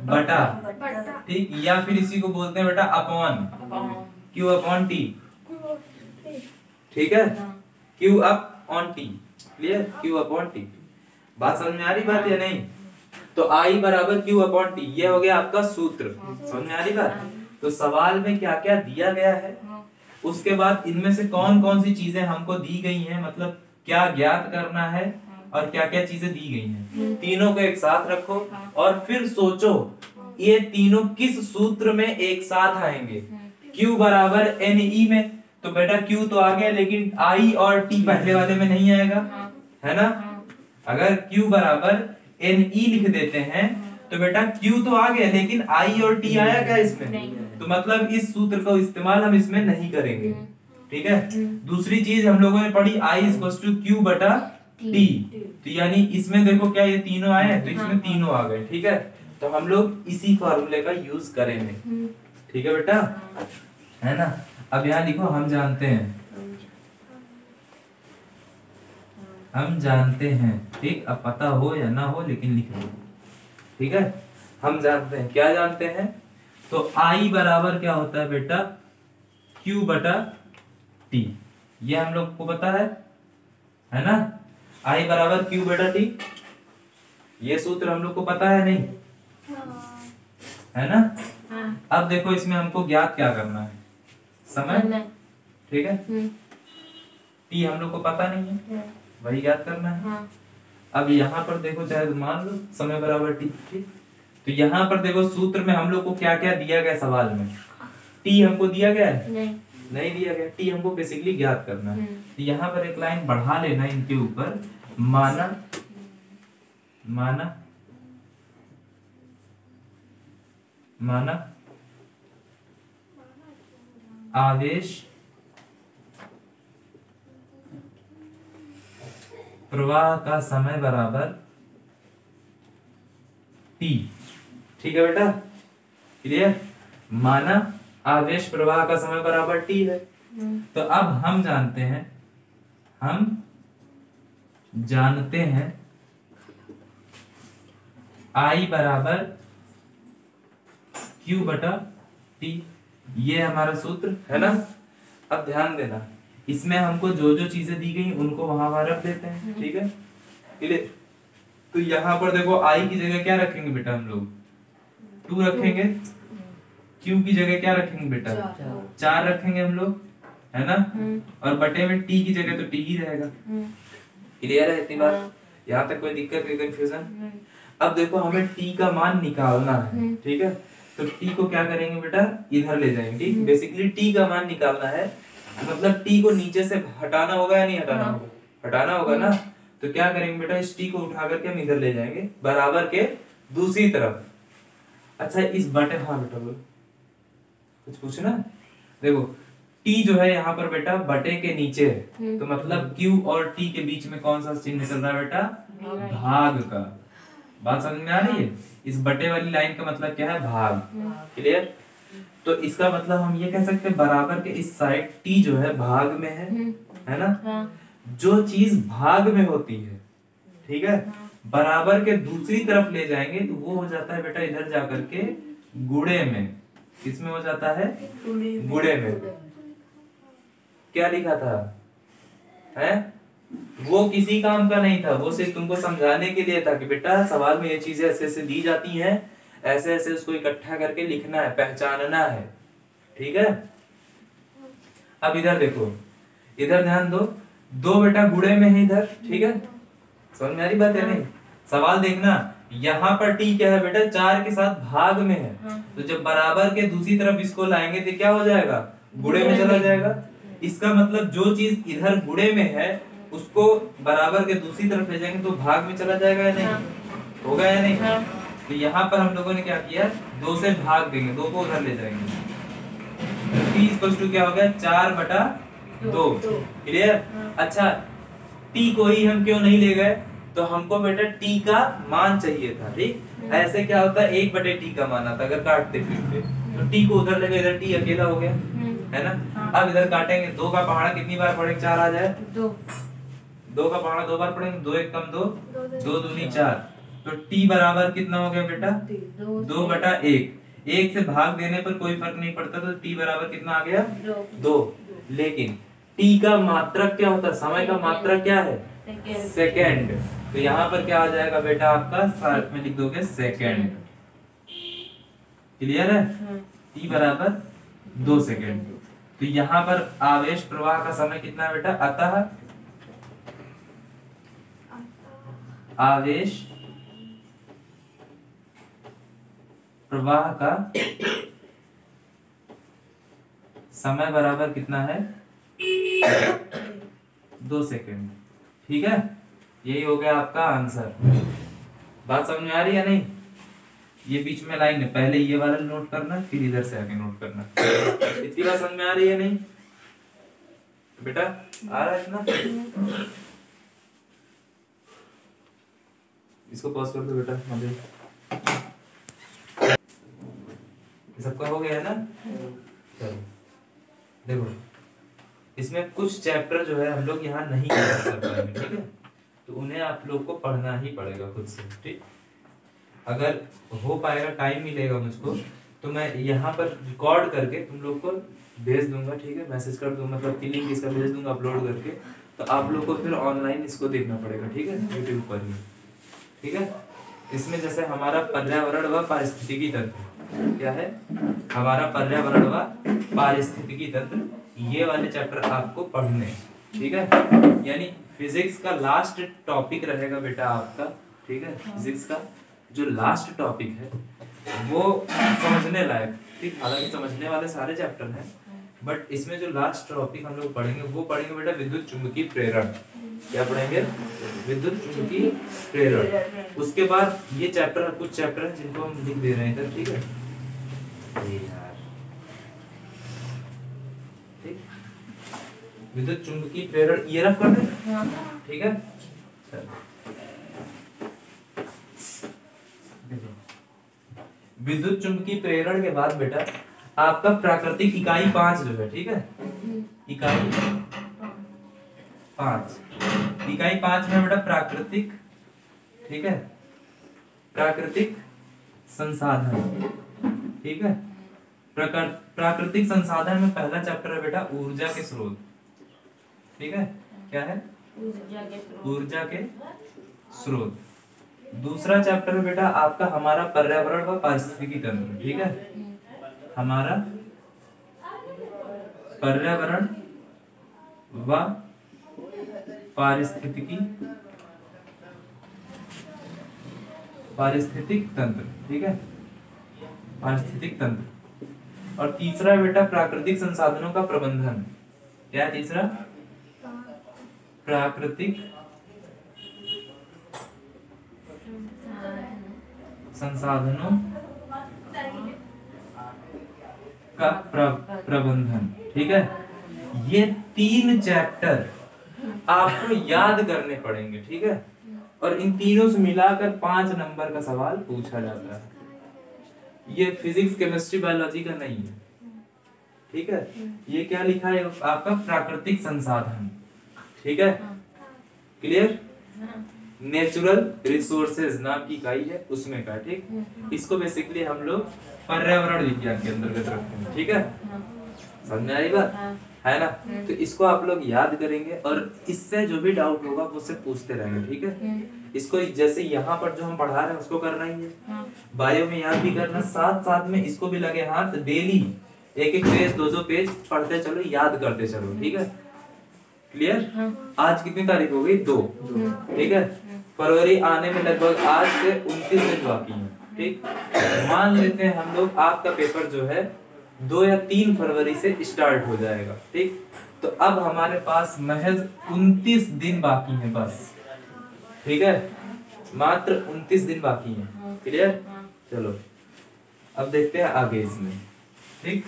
बटा। बटा। ठीक, या फिर इसी को बोलते हैं बेटा अपॉन, क्यू अपॉन टी। ठीक है, Q up on T. Clear? Q upon T. बात समझ में आ रही बात या नहीं? तो आई बराबर क्यू अपॉन टी, ये हो गया आपका सूत्र। समझ में आ रही बात? तो सवाल में क्या क्या दिया गया है, उसके बाद इनमें से कौन कौन सी चीजें हमको दी गई हैं, मतलब क्या ज्ञात करना है और क्या क्या चीजें दी गई हैं, तीनों को एक साथ रखो और फिर सोचो ये तीनों किस सूत्र में एक साथ आएंगे। Q बराबर NE में, तो बेटा Q तो आ गया, लेकिन I और T पहले वाले में नहीं आएगा, है ना? अगर Q बराबर NE लिख देते हैं तो बेटा Q तो आ गया, लेकिन I और T आया क्या इसमें? तो मतलब इस सूत्र का इस्तेमाल हम इसमें नहीं करेंगे। ठीक है। दूसरी चीज हम लोगों ने पढ़ी I = Q बटा T, तो यानी इसमें देखो क्या ये तीनों आए हैं, तो इसमें तीनों आ गए। ठीक है, तो हम लोग इसी फॉर्मूले का यूज करेंगे। ठीक है बेटा, है ना? अब यहाँ लिखो हम जानते हैं, हम जानते हैं। ठीक, अब पता हो या ना हो लेकिन लिख दो। ठीक है, हम जानते हैं, क्या जानते हैं? तो I बराबर क्या होता है बेटा? Q बटा T, ये हम लोग को पता है ना? I बराबर Q बटा T, ये सूत्र हम लोग को पता है नहीं? है ना? अब देखो इसमें हमको ज्ञात क्या करना है, समय। ठीक है, T हम लोग को पता नहीं है, वही ज्ञात करना है। अब यहाँ पर देखो, चाहे मान लो समय बराबर T। ठीक, तो यहाँ पर देखो सूत्र में हम लोग को क्या क्या दिया गया सवाल में। T हमको दिया गया है? नहीं दिया गया। T हमको बेसिकली ज्ञात करना है। तो यहाँ पर एक लाइन बढ़ा लेना इनके ऊपर, माना आवेश प्रवाह का समय बराबर T। ठीक है बेटा, क्लियर? माना आवेश प्रवाह का समय बराबर T है। तो अब हम जानते हैं I बराबर Q बटा T, ये हमारा सूत्र है ना? अब ध्यान देना, इसमें हमको जो जो चीजें दी गई उनको वहां रख देते हैं। ठीक है, क्लियर? तो यहाँ पर देखो I की जगह क्या रखेंगे बेटा हम लोग? 2 रखेंगे। Q की जगह क्या रखेंगे बेटा? 4 रखेंगे हम लोग, है ना? और बटे में T की जगह तो T ही रहेगा। क्लियर है इतनी बात? यहाँ तक कोई दिक्कत, कोई कंफ्यूजन? अब देखो हमें T का मान निकालना है। ठीक है, तो T को क्या करेंगे बेटा? इधर ले जाएंगे। ठीक, बेसिकली T का मान निकालना है, मतलब T को नीचे से हटाना होगा या नहीं हटाना होगा? हटाना होगा ना? तो क्या करेंगे बेटा? इस T को उठा करके हम इधर ले जाएंगे, बराबर के दूसरी तरफ। अच्छा, इस बटे, हाँ बेटा बोलो, कुछ पूछना? देखो T जो है यहाँ पर बेटा बटे के नीचे है, तो मतलब Q और T के बीच में कौन सा चिन्ह चल रहा है बेटा? भाग का। बात समझ में आ रही है? इस बटे वाली लाइन का मतलब क्या है? भाग। क्लियर? तो इसका मतलब हम ये कह सकते हैं बराबर के इस साइड T जो है भाग में है ना? जो चीज भाग में होती है, ठीक है, बराबर के दूसरी तरफ ले जाएंगे तो वो हो जाता है बेटा इधर जाकर के गुणे में। किसमें हो जाता है? गुणे में। क्या लिखा था? है? वो किसी काम का नहीं था, वो सिर्फ तुमको समझाने के लिए था कि बेटा सवाल में ये चीजें ऐसे ऐसे दी जाती हैं, ऐसे ऐसे उसको इकट्ठा करके लिखना है, पहचानना है। ठीक है, अब इधर देखो, इधर ध्यान दो बेटा गुणे में है इधर। ठीक है, समझ में आ रही बात है नहीं? सवाल देखना, यहाँ पर T क्या है बेटा? 4 के साथ भाग में है, तो जब बराबर के दूसरी तरफ इसको लाएंगे तो क्या हो जाएगा? गुणे में चला जाएगा। इसका मतलब जो चीज इधर गुणे में है उसको बराबर के दूसरी तरफ ले जाएंगे तो भाग में चला जाएगा या नहीं? होगा या नहीं? तो यहाँ पर हम लोगों ने क्या किया? 2 से भाग देंगे, 2 को उधर ले जाएंगे। T क्या हो गया? 4/2। क्लियर? अच्छा, T को ही हम क्यों नहीं ले गए? तो हमको बेटा T का मान चाहिए था। ठीक, ऐसे क्या होता है? 1/T का मान आता अगर काटते फिरते, तो T को उधर ले गए, इधर T अकेला हो गया, है ना? अब इधर काटेंगे, 2 का पहाड़ा कितनी बार पढ़ेंगे? 4 आ जाए। 2 का पहाड़ा 2 बार पढ़ेंगे, 2 1 कम 2, 2 दूनी 4, तो t बराबर कितना हो गया बेटा? 2/1। 1 से भाग देने पर कोई फर्क नहीं पड़ता, तो t बराबर कितना आ गया? 2। लेकिन t का मात्रक क्या होता है? समय का मात्रक क्या है? सेकेंड। तो यहाँ पर क्या आ जाएगा बेटा आपका? साथ में लिख दोगे सेकेंड। क्लियर है? t बराबर 2 सेकेंड। तो यहाँ पर आवेश प्रवाह का समय कितना है बेटा? अतः आवेश प्रवाह का समय बराबर कितना है? 2 सेकेंड। ठीक है, यही हो गया आपका आंसर। बात समझ में आ रही है नहीं? ये बीच में लाइन है, पहले ये वाला नोट करना, फिर इधर से आके नोट करना। इतनी बात समझ में आ रही है नहीं बेटा? आ रहा है इतना? इसको पॉज कर दो बेटा। सबका हो गया है ना? चलो देखो, इसमें कुछ चैप्टर जो है हम लोग यहाँ नहीं कर पाएंगे, ठीक है? तो उन्हें आप लोग को पढ़ना ही पड़ेगा खुद से, ठीक? अगर हो पाएगा, टाइम मिलेगा मुझको, तो मैं यहाँ पर रिकॉर्ड करके तुम लोग को भेज दूंगा, ठीक है? मैसेज कर दूंगा, मतलब कि लिंक इसका भेज दूंगा अपलोड करके। तो आप लोग को फिर ऑनलाइन इसको देखना पड़ेगा, ठीक है? यूट्यूब पर ही, ठीक है? इसमें जैसे हमारा पर्यावरण व पारिस्थितिकी तंत्र, क्या है हमारा? पर्यावरण व पारिस्थितिकी तंत्र, ये वाले चैप्टर आपको पढ़ने, ठीक है? यानी फिजिक्स का लास्ट टॉपिक रहेगा बेटा आपका, ठीक है? फिजिक्स का जो लास्ट टॉपिक है वो समझने लायक, ठीक? हालांकि समझने वाले सारे चैप्टर हैं, बट इसमें जो लास्ट टॉपिक हम लोग पढ़ेंगे वो पढ़ेंगे बेटा विद्युत चुंबकीय प्रेरण। क्या पढ़ेंगे? विद्युत चुंबकीय प्रेरण। उसके बाद ये चैप्टर, कुछ चैप्टर हैं जिनको हम लिख दे रहे हैं इधर, ठीक है? यार ठीक, विद्युत चुंबकीय प्रेरण ये रफ कर दे, ठीक है? विद्युत चुंबकीय प्रेरण के बाद बेटा आपका प्राकृतिक इकाई 5 जो है, ठीक है? इकाई 5, इकाई 5 में बेटा प्राकृतिक, ठीक है? प्राकृतिक संसाधन, ठीक है? प्राकृतिक संसाधन में पहला चैप्टर है बेटा ऊर्जा के स्रोत, ठीक है? क्या है? ऊर्जा के स्रोत। दूसरा चैप्टर है बेटा आपका हमारा पर्यावरण व पारिस्थितिकी तंत्र, ठीक है? हमारा पर्यावरण व पारिस्थितिक तंत्र, ठीक है? पारिस्थितिक तंत्र। और तीसरा है बेटा प्राकृतिक संसाधनों का प्रबंधन। क्या है तीसरा? प्राकृतिक संसाधनों का प्रबंधन, ठीक है? ये 3 चैप्टर आपको याद करने पड़ेंगे, ठीक है? और इन तीनों से मिलाकर 5 नंबर का सवाल पूछा जाता है। ये फिजिक्स, केमिस्ट्री, बायोलॉजी का नहीं है, ठीक है? ये क्या लिखा है आपका? प्राकृतिक संसाधन, ठीक है? क्लियर? नेचुरल रिसोर्सेज नाम की इकाई है, उसमें का, ठीक? इसको बेसिकली हम लोग पर्यावरण विज्ञान के अंतर्गत रखते हैं, ठीक है? समझ में आई बात? है ना? तो इसको आप लोग याद करेंगे और इससे जो भी डाउट होगा मुझसे पूछते रहेंगे, ठीक है? इसको जैसे यहाँ पर जो हम पढ़ा रहे हैं उसको करना ही है, बायो में याद भी करना, साथ साथ में इसको भी लगे हाथ, डेली 1-1 पेज 2-2 पेज पढ़ते चलो, याद करते चलो, ठीक है? क्लियर? आज कितनी तारीख हो गई? 2, ठीक है? फरवरी आने में लगभग आज से 29 दिन बाकी है, ठीक? मान लेते हैं हम लोग आपका पेपर जो है 2 या 3 फरवरी से स्टार्ट हो जाएगा, ठीक? तो अब हमारे पास महज 29 दिन बाकी है बस, ठीक है? मात्र 29 दिन बाकी है। क्लियर? चलो अब देखते हैं आगे इसमें, ठीक?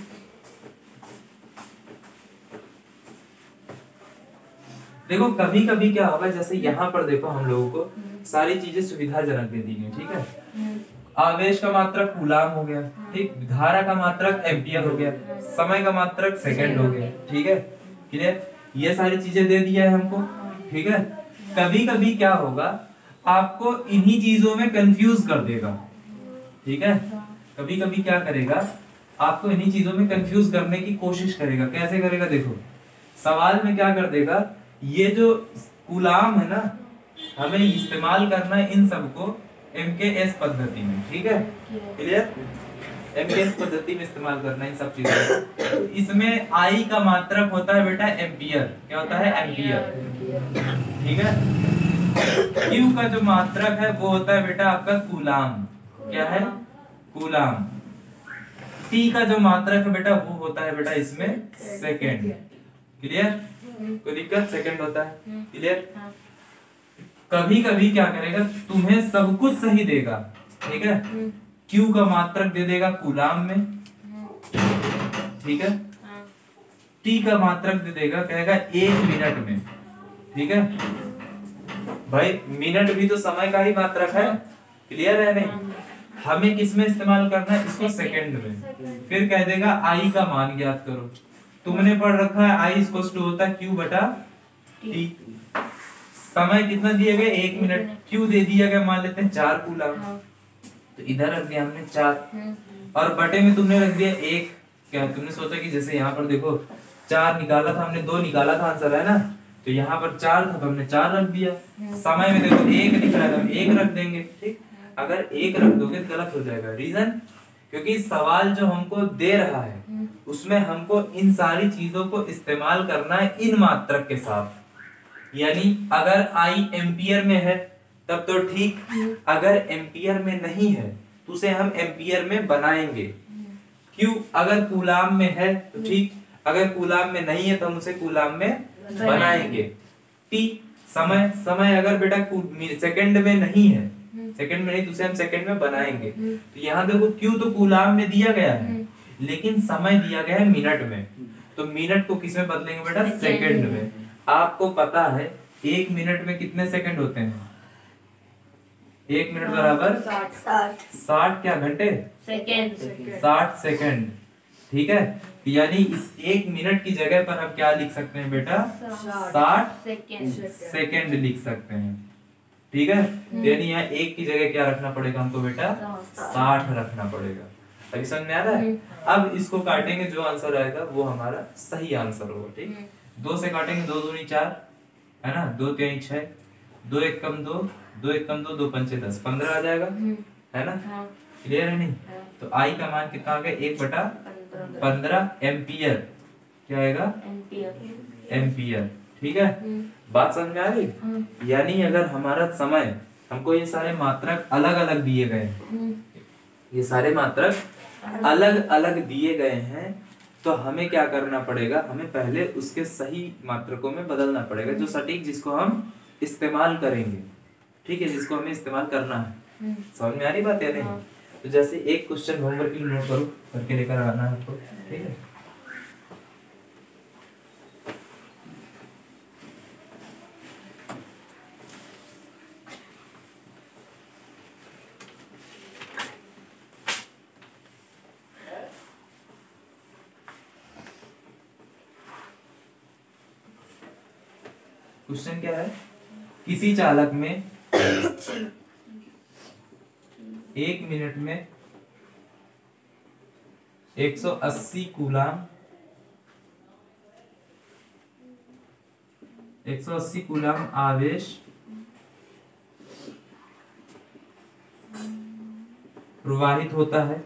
देखो कभी कभी क्या होगा, जैसे यहाँ पर देखो हम लोगों को सारी चीजें सुविधाजनक दे दी गई, ठीक है? आवेश का मात्रक कूलाम हो गया, ठीक? धारा का मात्रक एम्पियर हो गया, समय का मात्रक सेकंड हो गया, ठीक है? क्लियर? ये सारी चीजें दे दिया है हमको, ठीक है? कभी कभी क्या होगा, आपको इन्हीं चीजों में कंफ्यूज कर देगा, ठीक है। कभी कभी क्या करेगा, आपको इन्हीं चीजों में कंफ्यूज करने की कोशिश करेगा। कैसे करेगा, देखो सवाल में क्या कर देगा, ये जो कूलाम है ना, हमें इस्तेमाल करना है इन सबको MKS पद्धति में, ठीक है, क्लियर। MKS पद्धति में इस्तेमाल करना है इन सब चीजों को। इसमें I का मात्रक होता है बेटा एम्पियर। क्या होता है, एम्पियर, ठीक है। Q का जो मात्रक है वो होता है बेटा आपका कूलाम। क्या है, कूलाम। T का जो मात्रक है बेटा वो होता है बेटा इसमें सेकेंड। क्लियर, कोई दिक्कत, सेकेंड होता है, क्लियर। कभी कभी क्या करेगा, तुम्हें सब कुछ सही देगा, ठीक है। Q का मात्रक दे देगा कूलाम में, ठीक है। T का मात्रक दे देगा, कहेगा 1 मिनट में, ठीक है। भाई मिनट भी तो समय का ही मात्रक है, क्लियर है नहीं। हमें किस में इस्तेमाल करना है, इसको सेकंड में। फिर कह देगा I का मान ज्ञात करो। तुमने पढ़ रखा है I इक्वल टू होता है Q बटा T। समय कितना दिया गया, 1 मिनट। Q दे दिया गया, मान लेते हैं 4 कूलाम, तो इधर रख दिया हमने 4, और बटे में तुमने रख दिया 1। क्या तुमने सोचा कि जैसे यहाँ पर देखो 4 निकाला था हमने, 2 निकाला था, आंसर है ना, तो यहाँ पर 4 था तो हमने 4 रख दिया। समय में देखो 1 लिख रहा है तो हम 1 रख देंगे, ठीक। अगर 1 रख दोगे तो गलत हो जाएगा। रीजन, क्योंकि सवाल जो हमको दे रहा है उसमें हमको इन सारी चीजों को इस्तेमाल करना है इन मात्रक के साथ। यानी अगर I एम्पियर में है तब तो ठीक, अगर एम्पियर में नहीं है तो उसे हम एम्पियर में बनाएंगे। Q अगर कूलाम में है तो ठीक, अगर कूलाम में नहीं है तो हम उसे कूलाम में बनाएंगे। T समय, समय अगर बेटा सेकंड में नहीं है, सेकंड में नहीं तो उसे हम सेकंड में बनाएंगे। तो यहाँ देखो Q तो कूलाम में दिया गया है, लेकिन समय दिया गया है मिनट में, तो मिनट को किस में बदलेंगे बेटा, सेकंड में। आपको पता है 1 मिनट में कितने सेकंड होते हैं, 1 मिनट बराबर 60 क्या घंटे, सेकेंड, 60 सेकंड, ठीक है। यानी इस 1 मिनट की जगह पर हम क्या लिख सकते हैं बेटा, 60 सेकंड लिख सकते हैं, ठीक है। यानी यहाँ 1 की जगह क्या रखना पड़ेगा हमको बेटा, 60 रखना पड़ेगा। अभी समझ में आ रहा है। अब इसको काटेंगे, जो आंसर आएगा वो हमारा सही आंसर होगा, ठीक। 2 से काटेंगे, 2 दूनी 4 है ना, 2 3 6, 2 1 कम 2, 2 1 कम 2, 2 5 10, 15 आ जाएगा, है ना, क्लियर है नहीं। तो I का मान कितना आ गया, 1/15 एम्पियर। क्या आएगा, एम्पियर, ठीक है। बात समझ में आ रही। यानी अगर हमारा समय, हमको ये सारे मात्रक अलग अलग दिए गए हैं, ये सारे मात्रक अलग अलग दिए गए हैं, तो हमें क्या करना पड़ेगा, हमें पहले उसके सही मात्रकों में बदलना पड़ेगा, जो सटीक, जिसको हम इस्तेमाल करेंगे, ठीक है, जिसको हमें इस्तेमाल करना है। समझ में आ रही बात है नहीं। तो जैसे एक क्वेश्चन होमवर्क के लिए नोट करो, करके लेकर आना है आपको, ठीक है। क्वेश्चन क्या है, किसी चालक में 1 मिनट में 180 कूलाम 180 कूलाम आवेश प्रवाहित होता है।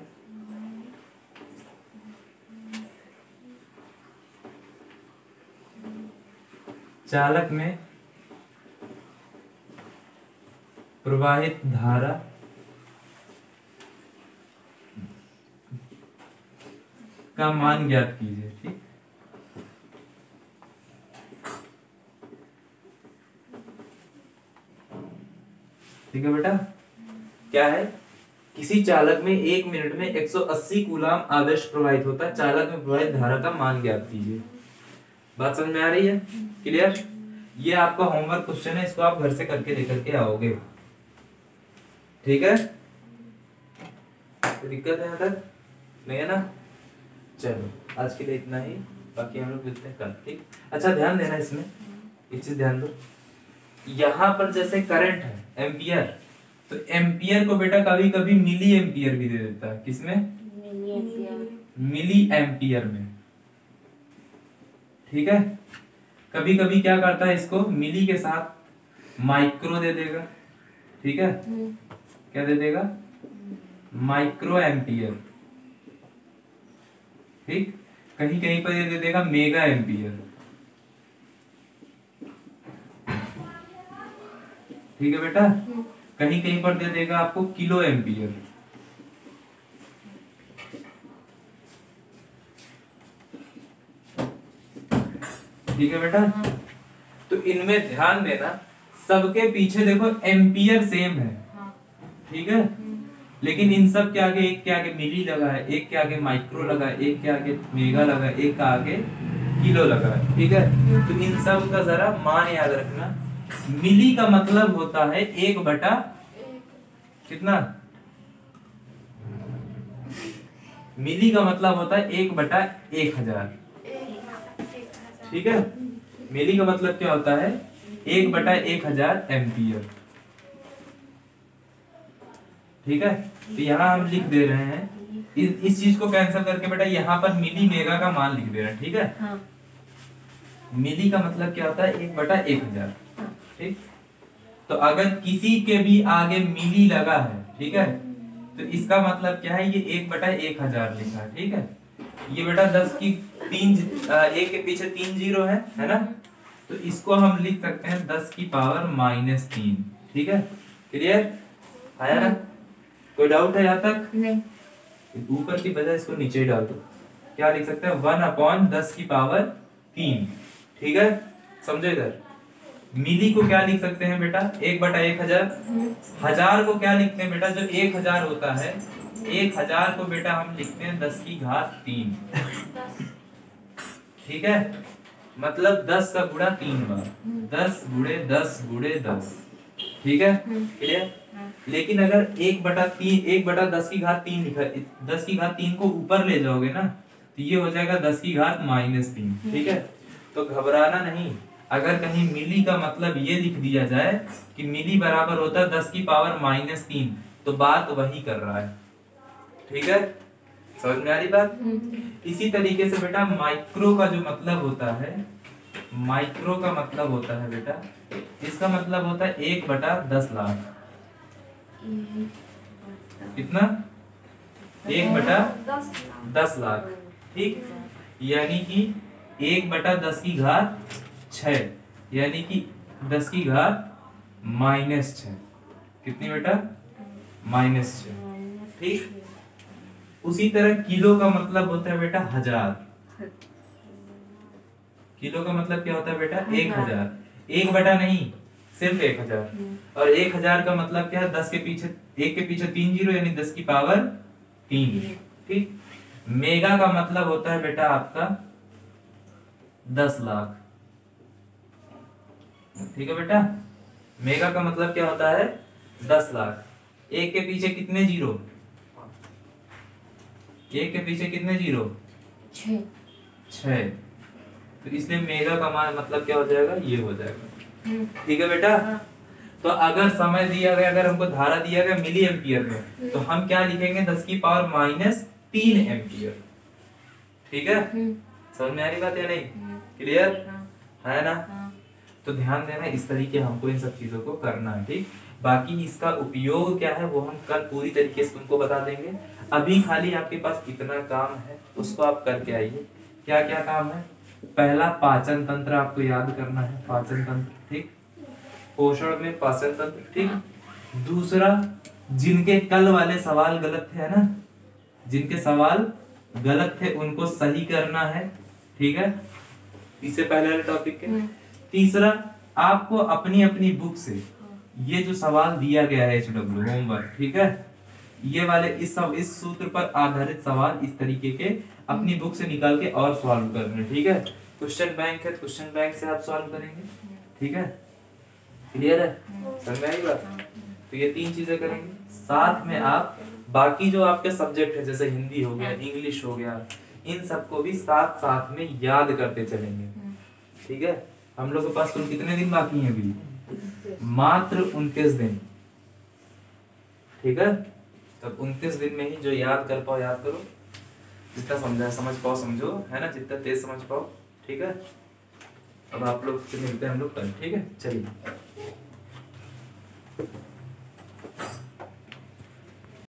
चालक में प्रवाहित धारा का मान ज्ञात कीजिए, ठीक। ठीक है बेटा, क्या है, किसी चालक में 1 मिनट में 180 कूलाम आवेश प्रवाहित होता है, चालक में प्रवाहित धारा का मान ज्ञात कीजिए। बात समझ में आ रही है, क्लियर। ये आपका होमवर्क क्वेश्चन है, इसको आप घर से करके लेकर के आओगे, ठीक है। तो दिक्कत है यहाँ तक नहीं है ना। चलो आज के लिए इतना ही, बाकी हम लोग मिलते हैं कल, ठीक। अच्छा ध्यान देना इसमें, एक चीज ध्यान दो, यहाँ पर जैसे करंट है एम्पियर, तो एम्पियर को बेटा कभी कभी मिली एम्पियर भी दे देता है। किसमें? मिली एम्पियर में। ठीक है, कभी कभी क्या करता है, इसको मिली के साथ माइक्रो दे देगा। ठीक है, क्या दे देगा? Micro ampere. ठीक, कहीं कहीं पर ये दे देगा मेगा एम्पियर। ठीक है बेटा, कहीं कहीं पर दे देगा आपको किलो एम्पियर। ठीक है बेटा, तो इनमें ध्यान देना, सबके पीछे देखो एम्पियर सेम है। ठीक है, लेकिन इन सब के आगे, एक के आगे मिली लगा है, एक के आगे माइक्रो लगा है, एक के आगे मेगा लगा है, एक के आगे किलो लगा है। ठीक है, तो इन सब का जरा मान याद रखना। मिली का मतलब होता है 1/, कितना? मिली का मतलब होता है 1/1000। ठीक है, मिली का मतलब क्या होता है? 1/1000 एम्पियर। ठीक है, तो यहाँ हम लिख दे रहे हैं इस चीज को कैंसिल करके बेटा यहाँ पर मिली मेगा का मान लिख दे रहे हैं। ठीक है, हाँ। मिली का मतलब क्या होता है? 1/1000। ठीक, तो अगर किसी के भी आगे मिली लगा है, ठीक है, तो इसका मतलब क्या है? ये 1/1000 लिखा है। ठीक है, ये बेटा 10 की 3, एक के पीछे 3 जीरो है ना, तो इसको हम लिख सकते हैं 10 की पावर -3। ठीक है, क्लियर आया ना? कोई डाउट है यहाँ तक? नहीं। ऊपर की बजाय इसको नीचे ही डाल दो। क्या लिख सकते हैं? 1/10 की पावर 3। ठीक है, समझो इधर। मिली को क्या लिख सकते हैं बेटा? 1/1000। हजार को क्या लिखते हैं बेटा? जो 1000 होता है, 1000 को बेटा हम लिखते हैं 10 की घात 3। ठीक है, मतलब 10 का गुणा 3 बार, 10 गुणे 10 गुणे 10। ठीक है, क्लियर? लेकिन अगर 1/10 की घात 3 लिखा, 10 की घात 3 को ऊपर ले जाओगे ना, तो ये हो जाएगा 10 की घात -3। ठीक है, तो घबराना नहीं। अगर कहीं मिली का मतलब ये लिख दिया जाए कि मिली बराबर होता है 10 की पावर -3, तो बात वही कर रहा है। ठीक है, समझ में आ रही बात? इसी तरीके से बेटा माइक्रो का जो मतलब होता है, माइक्रो का मतलब होता है बेटा, इसका मतलब होता है 1/10 लाख। कितना? 1/10 लाख। ठीक, यानी कि 1/10 की घात 6, यानी कि 10 की घात -6। कितनी बेटा? -6। ठीक, उसी तरह किलो का मतलब होता है बेटा 1000। किलो का मतलब क्या होता है बेटा? 1000। 1/, नहीं, सिर्फ 1000। और 1000 का मतलब क्या है? 10 के पीछे, 1 के पीछे 3 जीरो, यानी 10 की पावर 3। ठीक, मेगा का मतलब होता है बेटा आपका 10 लाख। ठीक है बेटा, मेगा का मतलब क्या होता है? 10 लाख। 1 के पीछे कितने जीरो? 1 के पीछे कितने जीरो? 6। तो इसलिए मेगा का मतलब क्या हो जाएगा? ये हो जाएगा। ठीक है बेटा, तो अगर समय दिया गया, अगर हमको धारा दिया गया मिली एम्पियर में, तो हम क्या लिखेंगे? 10 की पावर -3 एम्पियर। ठीक है, समझ में आ रही बात या नहीं? क्लियर है ना? तो ध्यान देना, इस तरीके हमको इन सब चीजों को करना है। ठीक, बाकी इसका उपयोग क्या है वो हम कल पूरी तरीके से तुमको बता देंगे। अभी खाली आपके पास इतना काम है, उसको आप करके आइए। क्या क्या काम है? पहला, पाचन तंत्र आपको याद करना है, पाचन तंत्र। ठीक, पोषण में पाचन तंत्र। ठीक, दूसरा, जिनके कल वाले सवाल गलत थे ना, जिनके सवाल गलत थे उनको सही करना है। ठीक है, इससे पहले वाले टॉपिक के। तीसरा, आपको अपनी अपनी बुक से ये जो सवाल दिया गया है HW होमवर्क, ठीक है, ये वाले इस सूत्र पर आधारित सवाल इस तरीके के अपनी बुक से निकाल के और सॉल्व करने। ठीक है, क्वेश्चन बैंक है, क्वेश्चन बैंक से आप सॉल्व करेंगे। ठीक है, क्लियर है? समझ में आई बात? तो ये 3 चीजें करेंगे। साथ में आप बाकी जो आपके सब्जेक्ट है, जैसे हिंदी हो गया, इंग्लिश हो गया, इन सबको भी साथ साथ में याद करते चलेंगे। ठीक है, हम लोग के पास कुल कितने दिन बाकी हैं अभी? मात्र 29 दिन, ठीक है। तब 29 दिन में ही जो याद कर पाओ याद करो, जितना समझा समझ पाओ समझो, है ना, जितना तेज समझ पाओ, ठीक है। अब आप लोग से मिलते हैं हम लोग कल, ठीक है, चलिए।